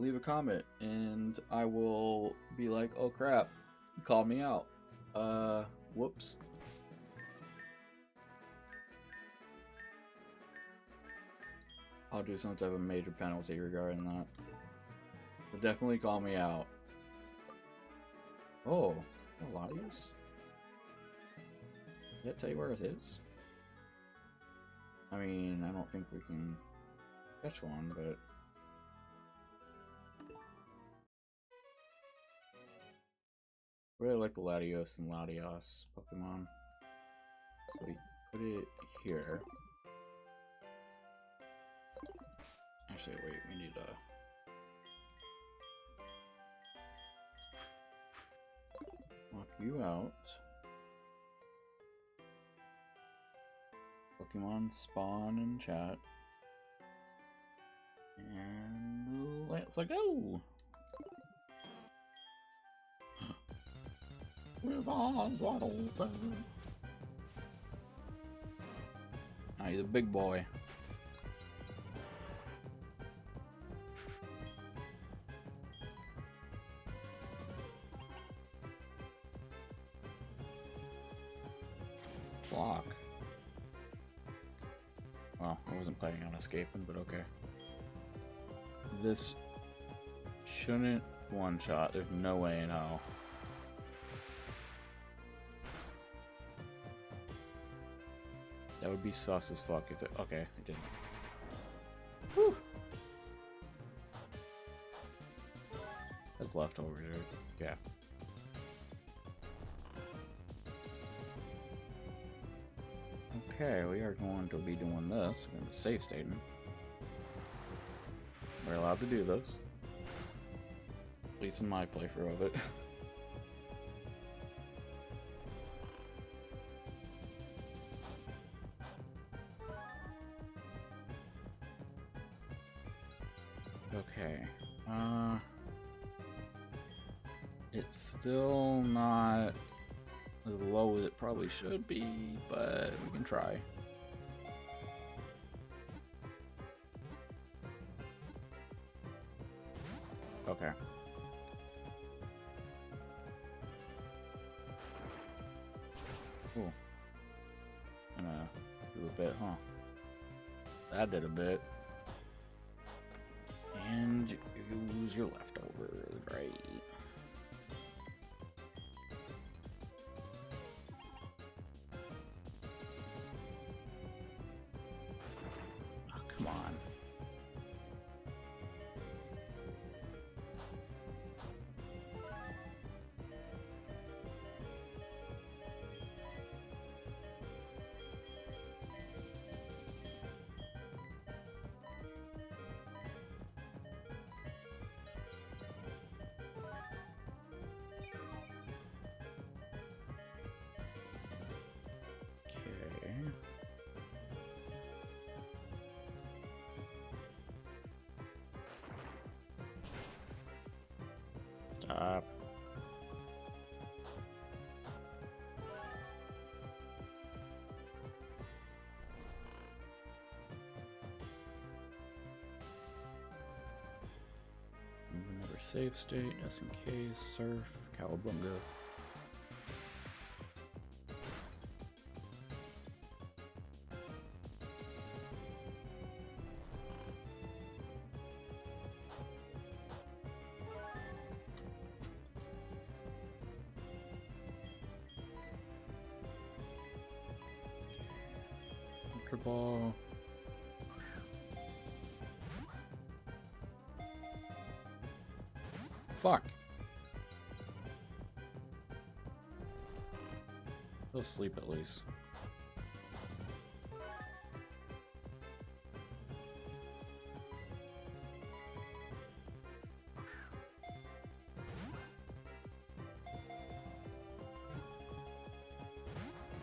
[SPEAKER 1] leave a comment and I will be like, oh crap, You called me out. Whoops. I'll do some type of major penalty regarding that. But definitely call me out. Oh, a lot of these? Did that tell you where it is? I mean, I don't think we can catch one, but... I really like the Latios and Latios Pokemon. So we put it here. Actually, wait, we need a... Lock you out. Pokemon spawn in chat. And let's go! Ah, he's a big boy. Block. Well, I wasn't planning on escaping, but okay. This shouldn't one-shot. There's no way in hell. That would be sus as fuck if it... Okay, it didn't. Whew. That's leftover, dude. Yeah. Okay, we are going to be doing this. We're going to save stating. We're allowed to do this. At least in my playthrough of it. Okay. It's still not as low as it probably should be, but we can try. Okay. Cool. Gonna do a bit, huh? That did a bit. And use your leftovers, right? Oh, come on. Stop. Another save state, SNK, Surf, Cowabunga. Ball. Fuck. He'll sleep at least.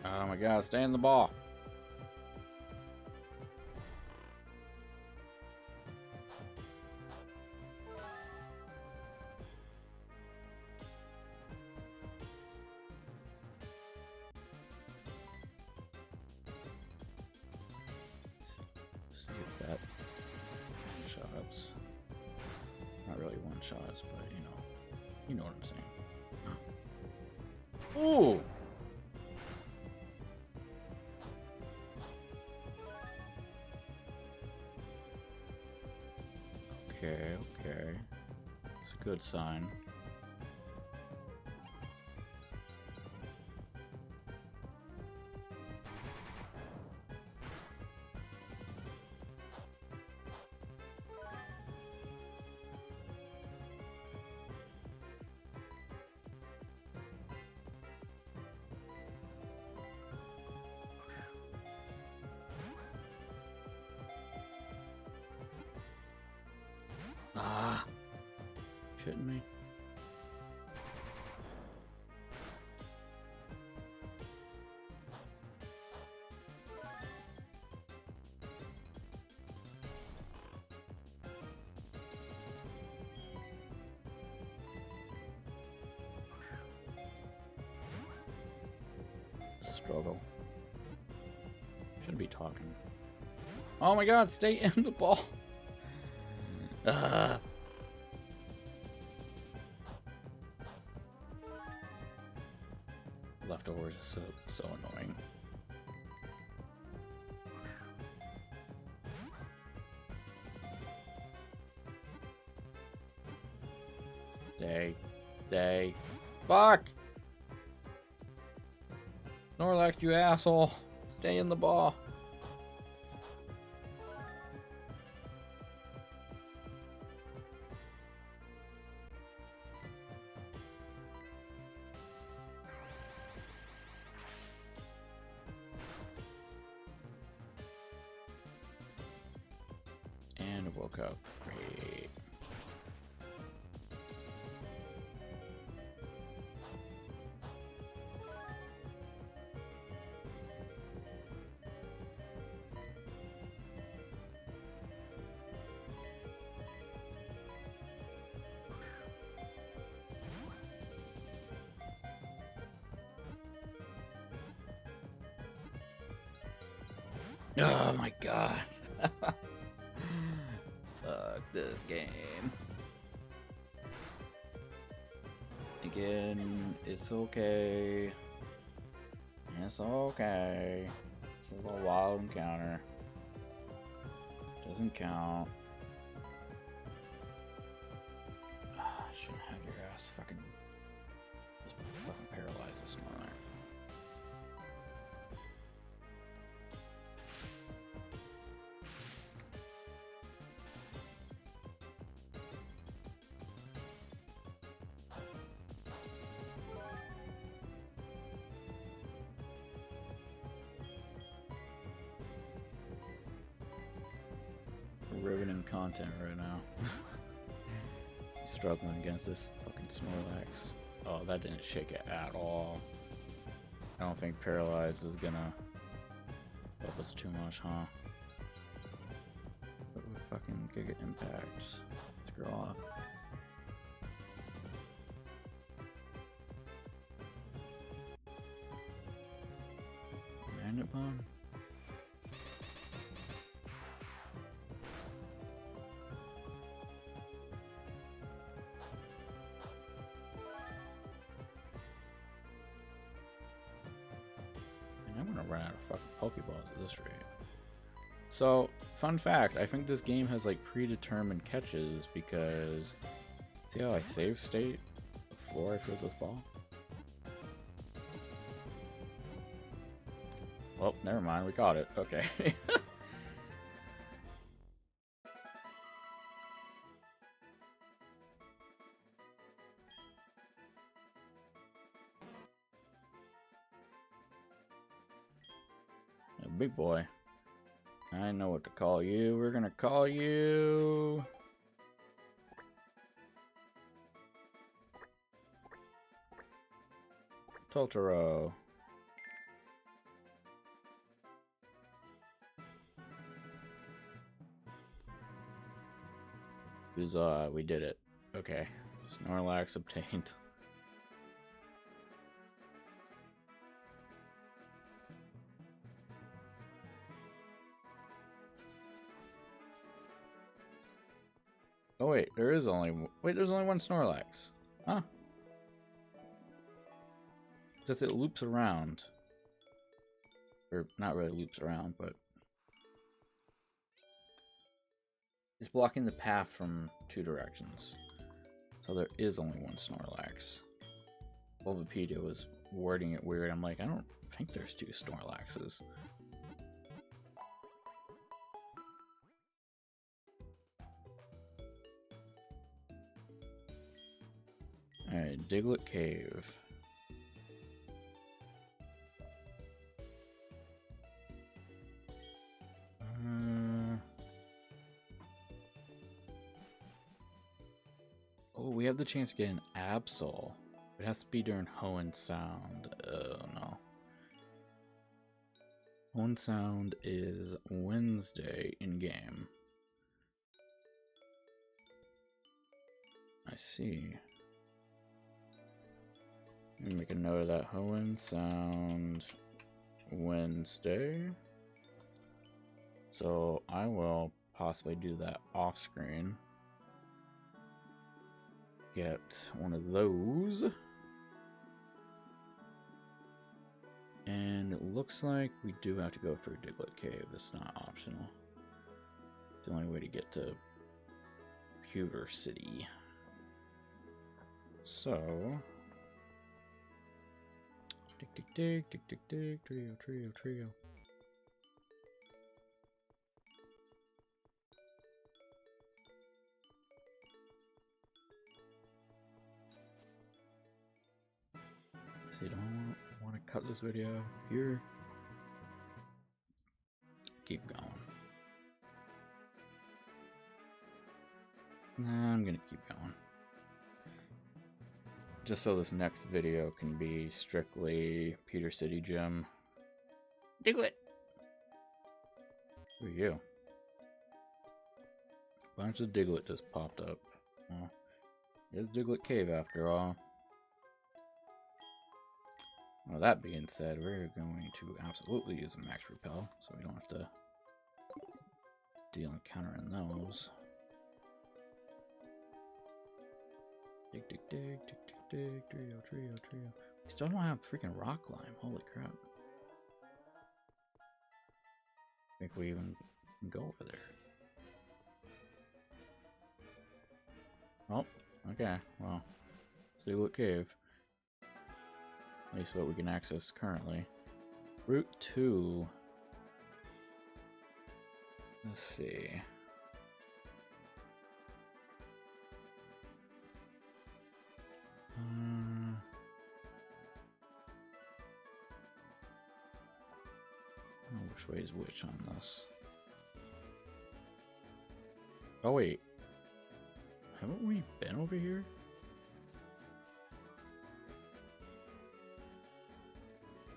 [SPEAKER 1] Oh my god, stay in the ball. See if that shots. Not really one shots, but you know what I'm saying. Ooh! Okay, okay. It's a good sign. Ah! Shitting me. Struggle. Shouldn't be talking. Oh my god, stay in the ball! Leftovers is so annoying. Stay. Fuck! Snorlax, you asshole! Stay in the ball. And woke up. Great. Oh my god. Fuck this game. Again, it's okay. It's okay. This is a wild encounter. Doesn't count. I shouldn't have your ass fucking paralyze this mother. Riveting content right now. Struggling against this fucking Snorlax. Oh, that didn't shake it at all. I don't think Paralyzed is gonna help us too much, huh? But with fucking Giga Impact. Screw off. Magnet Bomb? I'm gonna run out of fucking Pokeballs at this rate. So, fun fact, I think this game has like predetermined catches because see how I save state before I throw this ball? Well, never mind, we caught it. Okay. Big boy. I know what to call you. We're gonna call you Totoro. We did it. Okay. Snorlax obtained. Oh wait, there's only one Snorlax. Huh. Just it loops around. Or not really loops around, but it's blocking the path from 2 directions. So there is only one Snorlax. Bulbapedia was wording it weird. I'm like, I don't think there's 2 Snorlaxes. Alright, Diglett Cave. Oh, we have the chance to get an Absol. It has to be during Hoenn Sound. Oh no. Hoenn Sound is Wednesday in game. I see. Let me make a note of that. Hoenn Sound Wednesday. So I will possibly do that off screen. Get one of those. And it looks like we do have to go for Diglett Cave. It's not optional. It's the only way to get to Pewter City. So dig dig dig dig dig dig trio. So you don't want to cut this video here. Keep going. Nah, I'm gonna keep going. Just so this next video can be strictly Pewter City Gym. Diglett! Who are you? A bunch of Diglett just popped up. Well, it's Diglett Cave after all. Well, that being said, we're going to absolutely use a max repel, so we don't have to deal encountering those. Dig, dig, dig, dig, dig, dig, trio. We still don't have freaking rock climb, holy crap. I think we even can go over there. Oh, okay, well, Diglett Cave. At least what we can access currently. Route 2. Let's see. Which way is which on this? Oh wait. Haven't we been over here?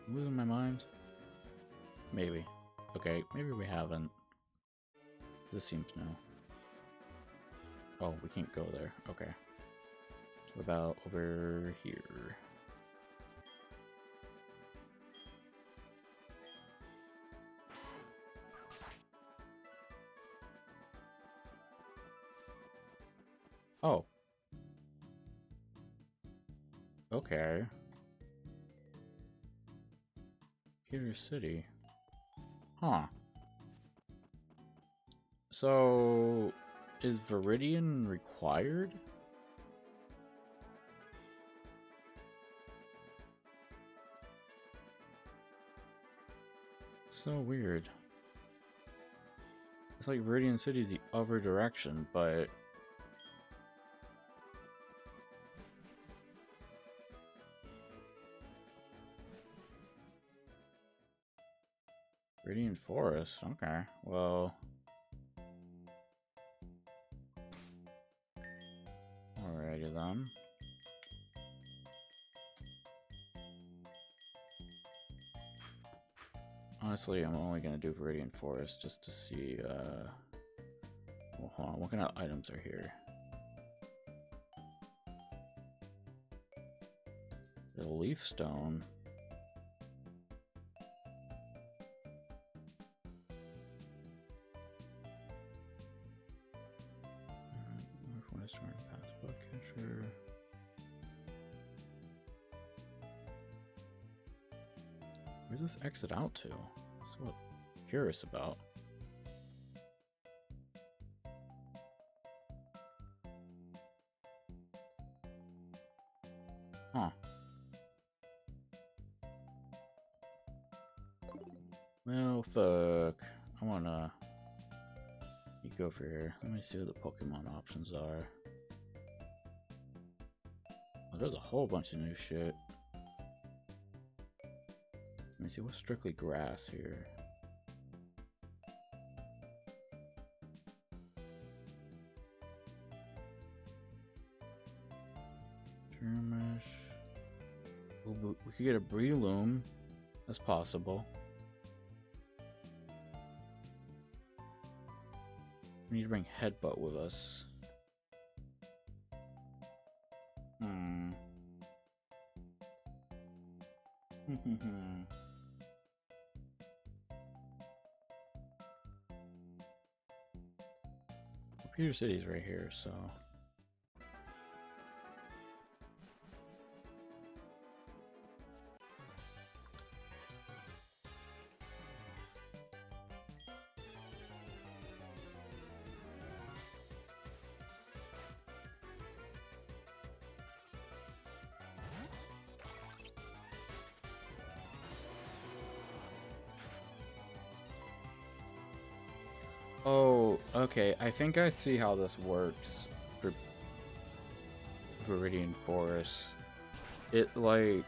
[SPEAKER 1] I'm losing my mind? Maybe. Okay, maybe we haven't. This seems new. Oh, we can't go there. Okay. What about over here? Oh. Okay. Pewter City. Huh. So, is Viridian required? So weird. It's like Viridian City is the other direction, but Viridian Forest, okay. Well, alrighty then. Honestly, I'm only gonna do Viridian Forest just to see, well, hold on, what kind of items are here? The Leaf Stone. Northwestern Pass Bug Catcher. Where's this exit out to? That's what I'm curious about. Huh. Well, fuck. I wanna... You go for here. Let me see what the Pokemon options are. Oh, there's a whole bunch of new shit. Let me see, what's strictly grass here? Shermish. We could get a Breloom. That's possible. We need to bring Headbutt with us. Computer City's right here, so... Oh, okay. I think I see how this works for Viridian Forest. It, like...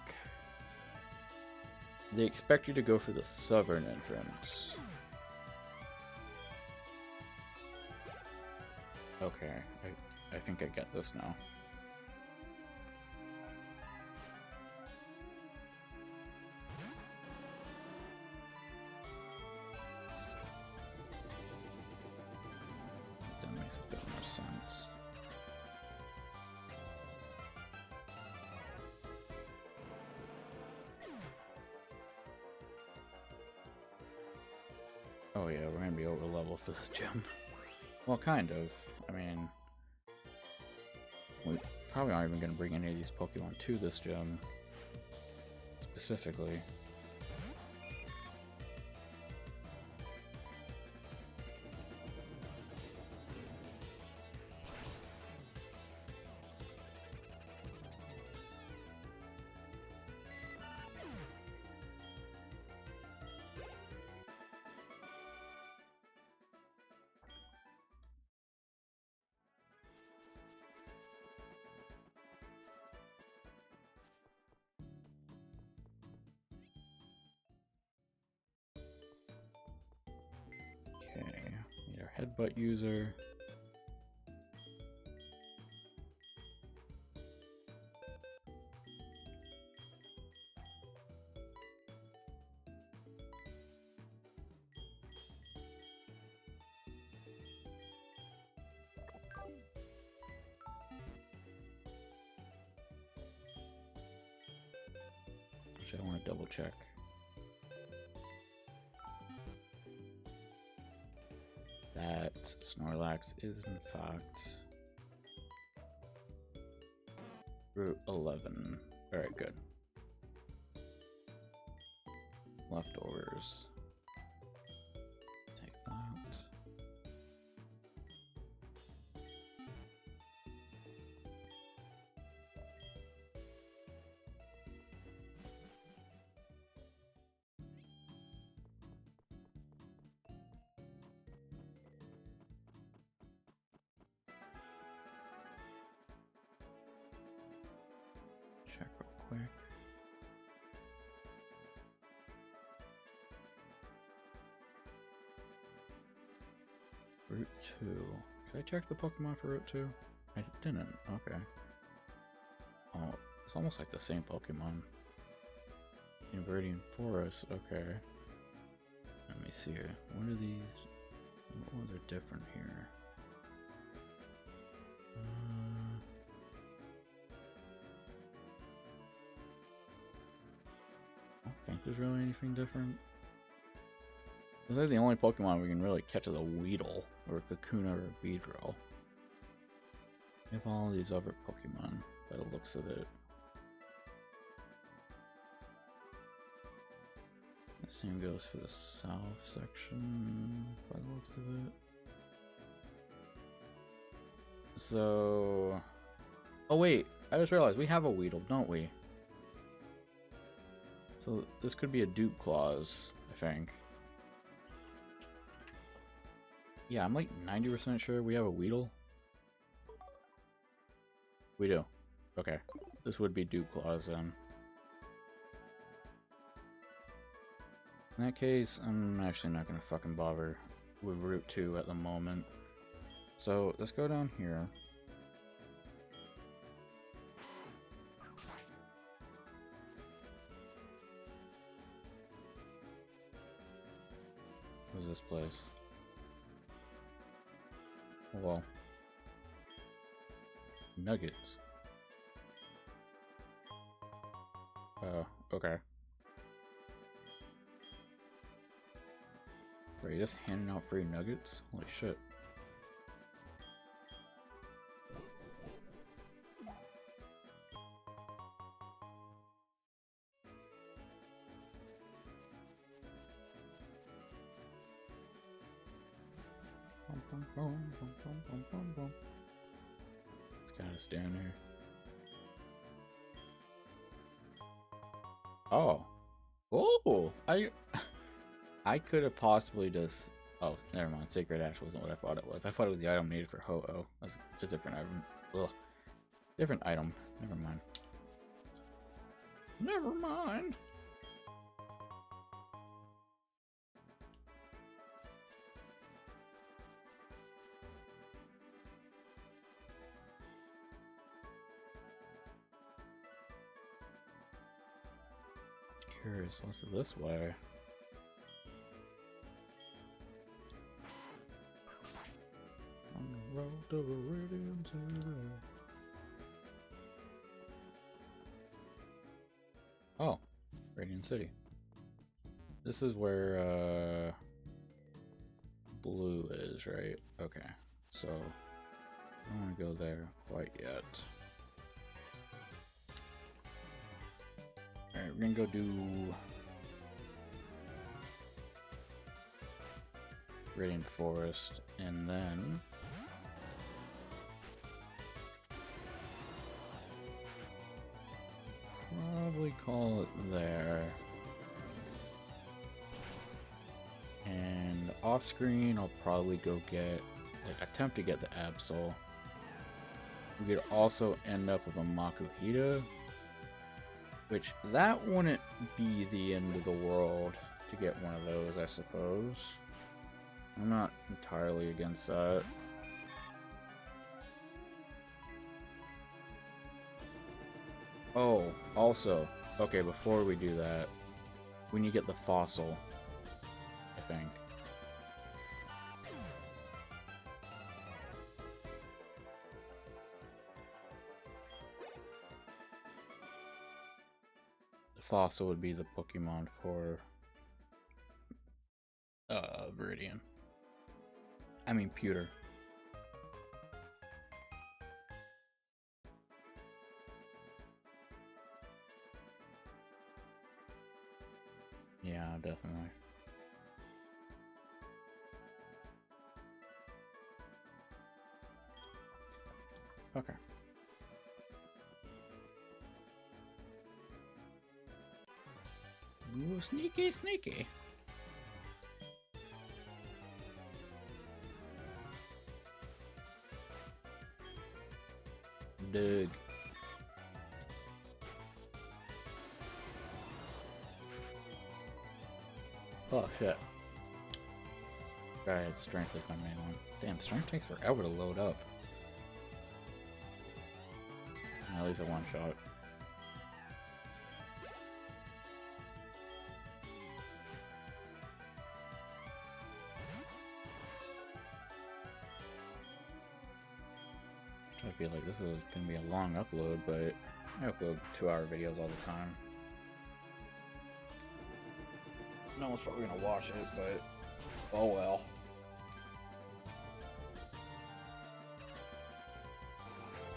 [SPEAKER 1] They expect you to go for the southern entrance. Okay, I think I get this now. That makes a bit more sense. Oh yeah, we're gonna be over level for this gym. Well, kind of. I mean, we probably aren't even gonna bring any of these Pokemon to this gym specifically. Okay, need our Headbutt user. Which I want to double check. That Snorlax is in fact Route 11. Alright, good. Leftovers. Take that. Check real quick. Route 2. Did I check the Pokemon for Route 2? I didn't. Okay. Oh, it's almost like the same Pokemon. In Viridian Forest. Okay. Let me see here. What are these? What ones are different here? I don't think there's really anything different. These are the only Pokemon we can really catch as a Weedle, or a Kakuna, or a Beedrill. We have all these other Pokemon by the looks of it. Same goes for the south section, by the looks of it. So... Oh wait, I just realized we have a Weedle, don't we? So this could be a dupe clause, I think. Yeah, I'm like 90% sure we have a Weedle. We do. Okay. This would be dupe clause then. In that case, I'm actually not gonna fucking bother with Route 2 at the moment. So let's go down here. What's this place? Well, nuggets. Oh, okay. Wait, just handing out free nuggets? Holy shit. It's kind of stand here. Oh. Oh! I could have possibly just... Oh, never mind. Sacred Ash wasn't what I thought it was. I thought it was the item needed for Ho-Oh. That's a different item. Ugh. Different item. Never mind. Never mind. Curious, what's this way? On the road to Viridian City. Oh, Radiant City. This is where blue is, right? Okay, so I don't want to go there quite yet. Alright, we're gonna go do Radiant Forest and then probably call it there. And off screen I'll probably go get, like, attempt to get the Absol. We could also end up with a Makuhita, which that wouldn't be the end of the world to get one of those, I suppose. I'm not entirely against that. Oh, also, okay, before we do that, we need to get the fossil, I think. The fossil would be the Pokemon for Viridian. I mean, Pewter. Yeah, definitely. Okay. Ooh, sneaky, sneaky. Doug. Oh shit. Alright, strength is my main one. Damn, strength takes forever to load up. At least a one shot. I feel like this is gonna be a long upload, but I upload 2-hour videos all the time. No one's probably gonna watch it, but oh well.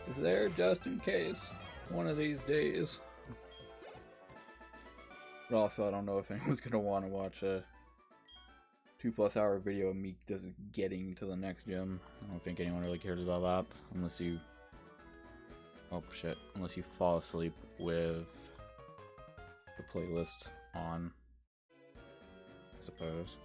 [SPEAKER 1] It's there just in case one of these days. But also, I don't know if anyone's gonna want to watch a 2+ hour video of me just getting to the next gym. I don't think anyone really cares about that, unless you... Oh shit, unless you fall asleep with the playlist on, I suppose.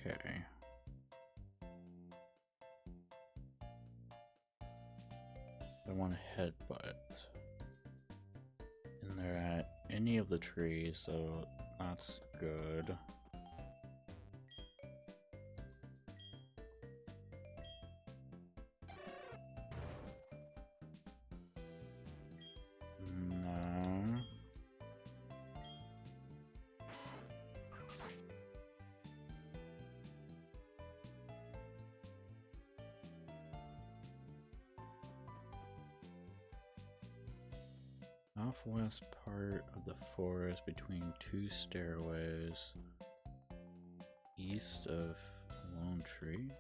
[SPEAKER 1] Okay. I want a headbutt. And they're at any of the trees, so that's good. No. Southwest part of the forest between two stairways. East of Lone Tree.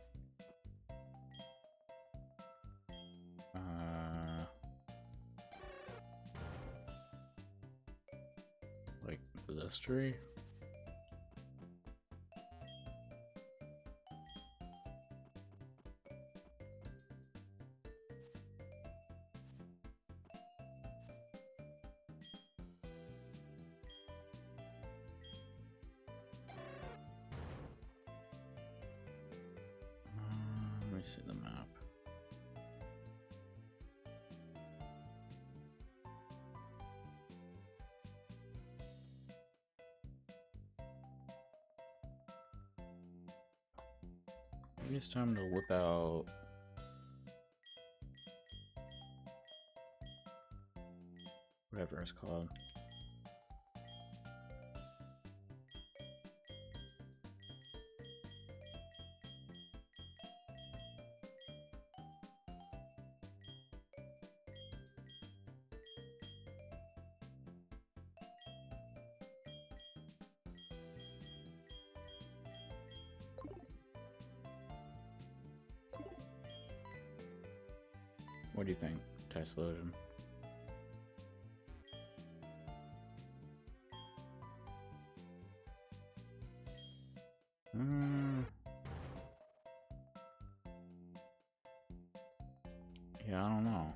[SPEAKER 1] Like this tree? Let me see the map. Maybe it's time to whip out whatever it's called. What do you think, Tysplosion? Yeah, I don't know.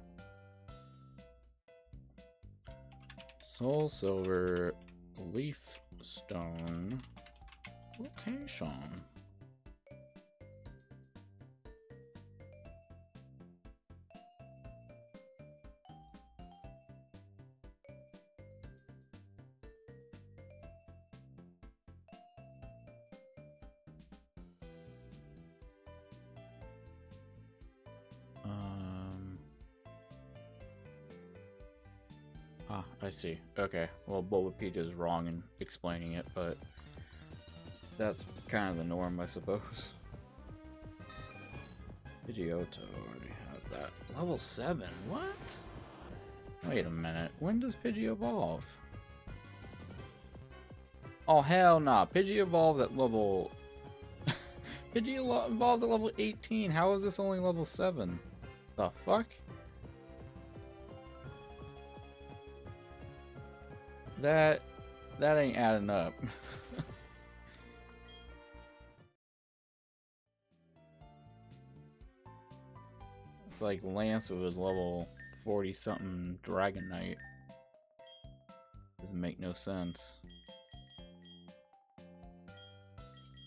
[SPEAKER 1] Soul Silver, Leaf Stone, location. Ah, I see. Okay. Well, Bulbapedia is wrong in explaining it, but that's kind of the norm, I suppose. Pidgeotto already have that. Level 7? What? Wait a minute. When does Pidgey evolve? Oh, hell nah. Pidgey evolves at level... Pidgey evolved at level 18. How is this only level 7? The fuck? That ain't adding up. It's like Lance was level 40 something Dragonite. Doesn't make no sense.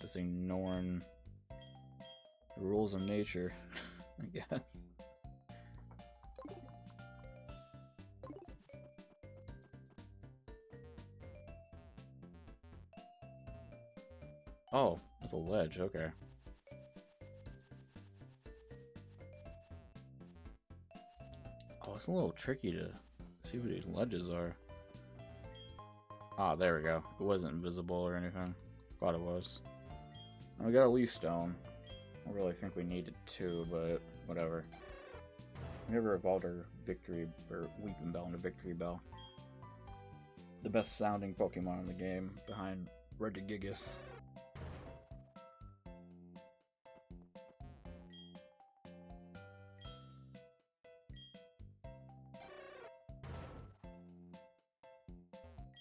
[SPEAKER 1] Just ignoring the rules of nature, I guess. Oh, that's a ledge, okay. Oh, it's a little tricky to see what these ledges are. Ah, there we go. It wasn't invisible or anything. Thought it was. And we got a leaf stone. I don't really think we needed 2, but whatever. We never evolved our victory or Weeping Bell into Victory Bell. The best sounding Pokemon in the game behind Regigigas.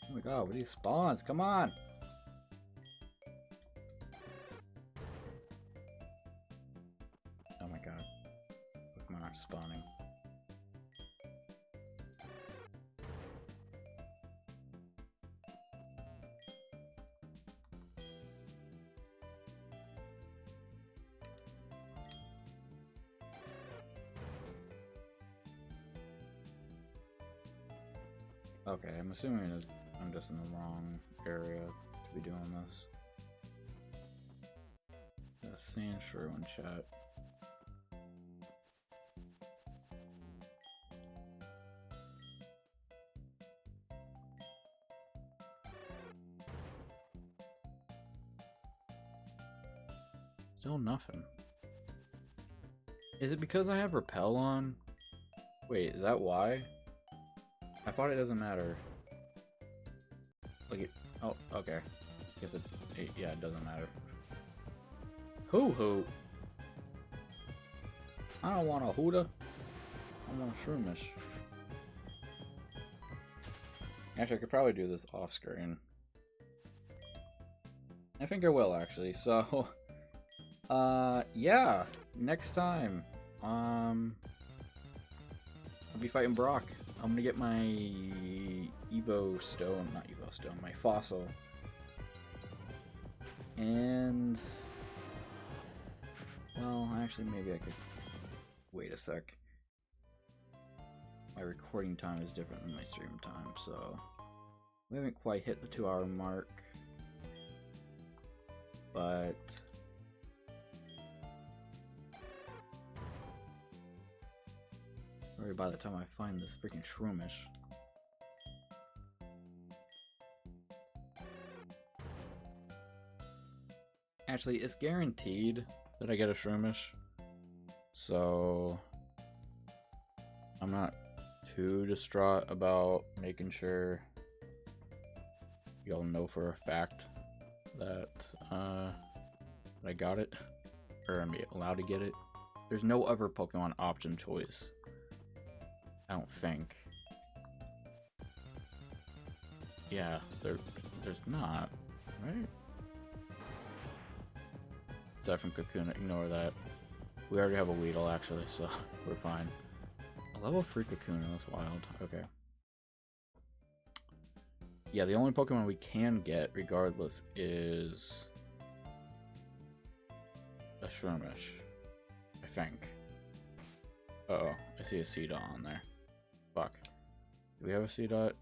[SPEAKER 1] Oh my god, what are these spawns? Come on! Oh my god. Pokemon aren't spawning. Okay, I'm assuming I'm just in the wrong area to be doing this. Got a Sandshrew in chat. Still nothing. Is it because I have Repel on? Wait, is that why? I thought it doesn't matter. Like it. Oh, okay. Guess yeah, it doesn't matter. Hoo-hoo! I don't want a Hooter. I want a Shroomish. Actually, I could probably do this off screen. I think I will, actually. So, yeah. Next time, I'll be fighting Brock. I'm gonna get my Evo Stone, not Evo Stone, my Fossil. And, well, actually, maybe I could wait a sec. My recording time is different than my stream time, so we haven't quite hit the 2-hour mark. But probably by the time I find this freaking Shroomish. Actually, it's guaranteed that I get a Shroomish, so I'm not too distraught about making sure y'all know for a fact that I got it, or I'm allowed to get it. There's no other Pokemon option choice, I don't think. Yeah, there's not, right? Aside from Cocoon, ignore that. We already have a Weedle, actually, so we're fine. A level 3 Cocoon, that's wild. Okay. Yeah, the only Pokemon we can get, regardless, is a Shroomish, I think. Uh-oh, I see a C-Dot on there. Fuck. Do we have a C-Dot?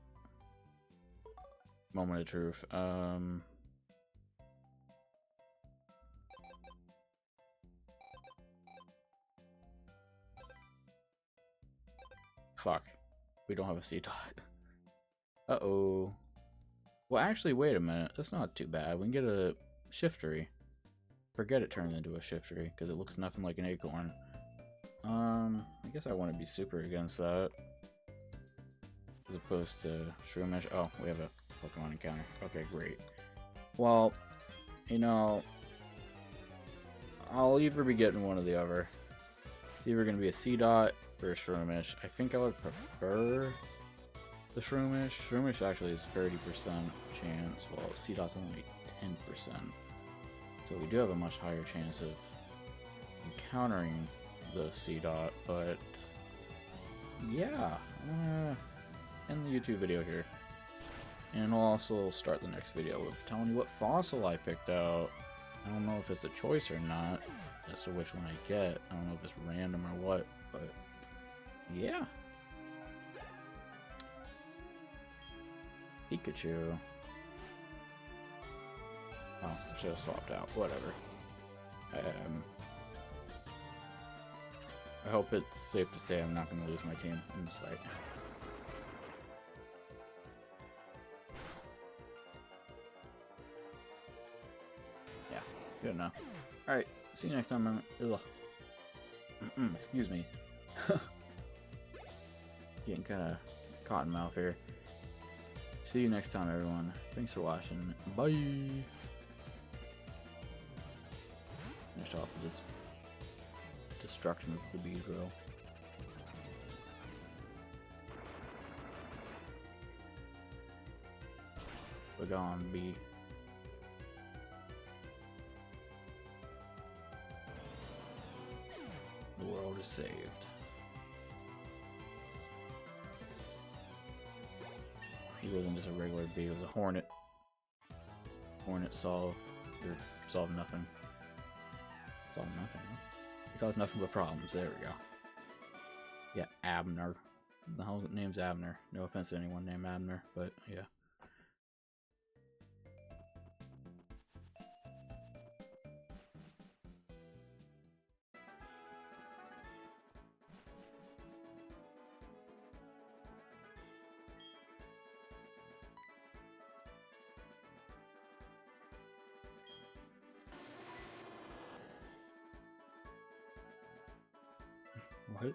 [SPEAKER 1] Moment of truth. Fuck. We don't have a C-Dot. Uh-oh. Well, actually, wait a minute. That's not too bad. We can get a Shiftry. Forget it turns into a Shiftry, because it looks nothing like an acorn. I guess I want to be super against that. As opposed to Shroomish. Oh, we have a Pokemon encounter. Okay, great. Well, you know, I'll either be getting one or the other. It's either going to be a C-Dot or a Shroomish. I think I would prefer the Shroomish. Shroomish actually is 30% chance, while C-Dot's only 10%. So we do have a much higher chance of encountering the C-Dot, but yeah, I'm gonna end the YouTube video here. And I'll also start the next video with telling you what fossil I picked out. I don't know if it's a choice or not as to which one I get. I don't know if it's random or what, but yeah. Pikachu. Oh, I should have swapped out. Whatever. I hope it's safe to say I'm not going to lose my team in this fight. Yeah, good enough. Alright, see you next time. Ugh. Excuse me. Getting kind of caught in mouth here. See you next time, everyone. Thanks for watching. Bye. Finish off with this destruction of the Weedle. We're gone, bee. The world is saved. He wasn't just a regular bee, it was a hornet. Hornet solve nothing. Solve nothing, huh? He caused nothing but problems. There we go. Yeah, Abner. The whole name's Abner. No offense to anyone named Abner, but yeah. What?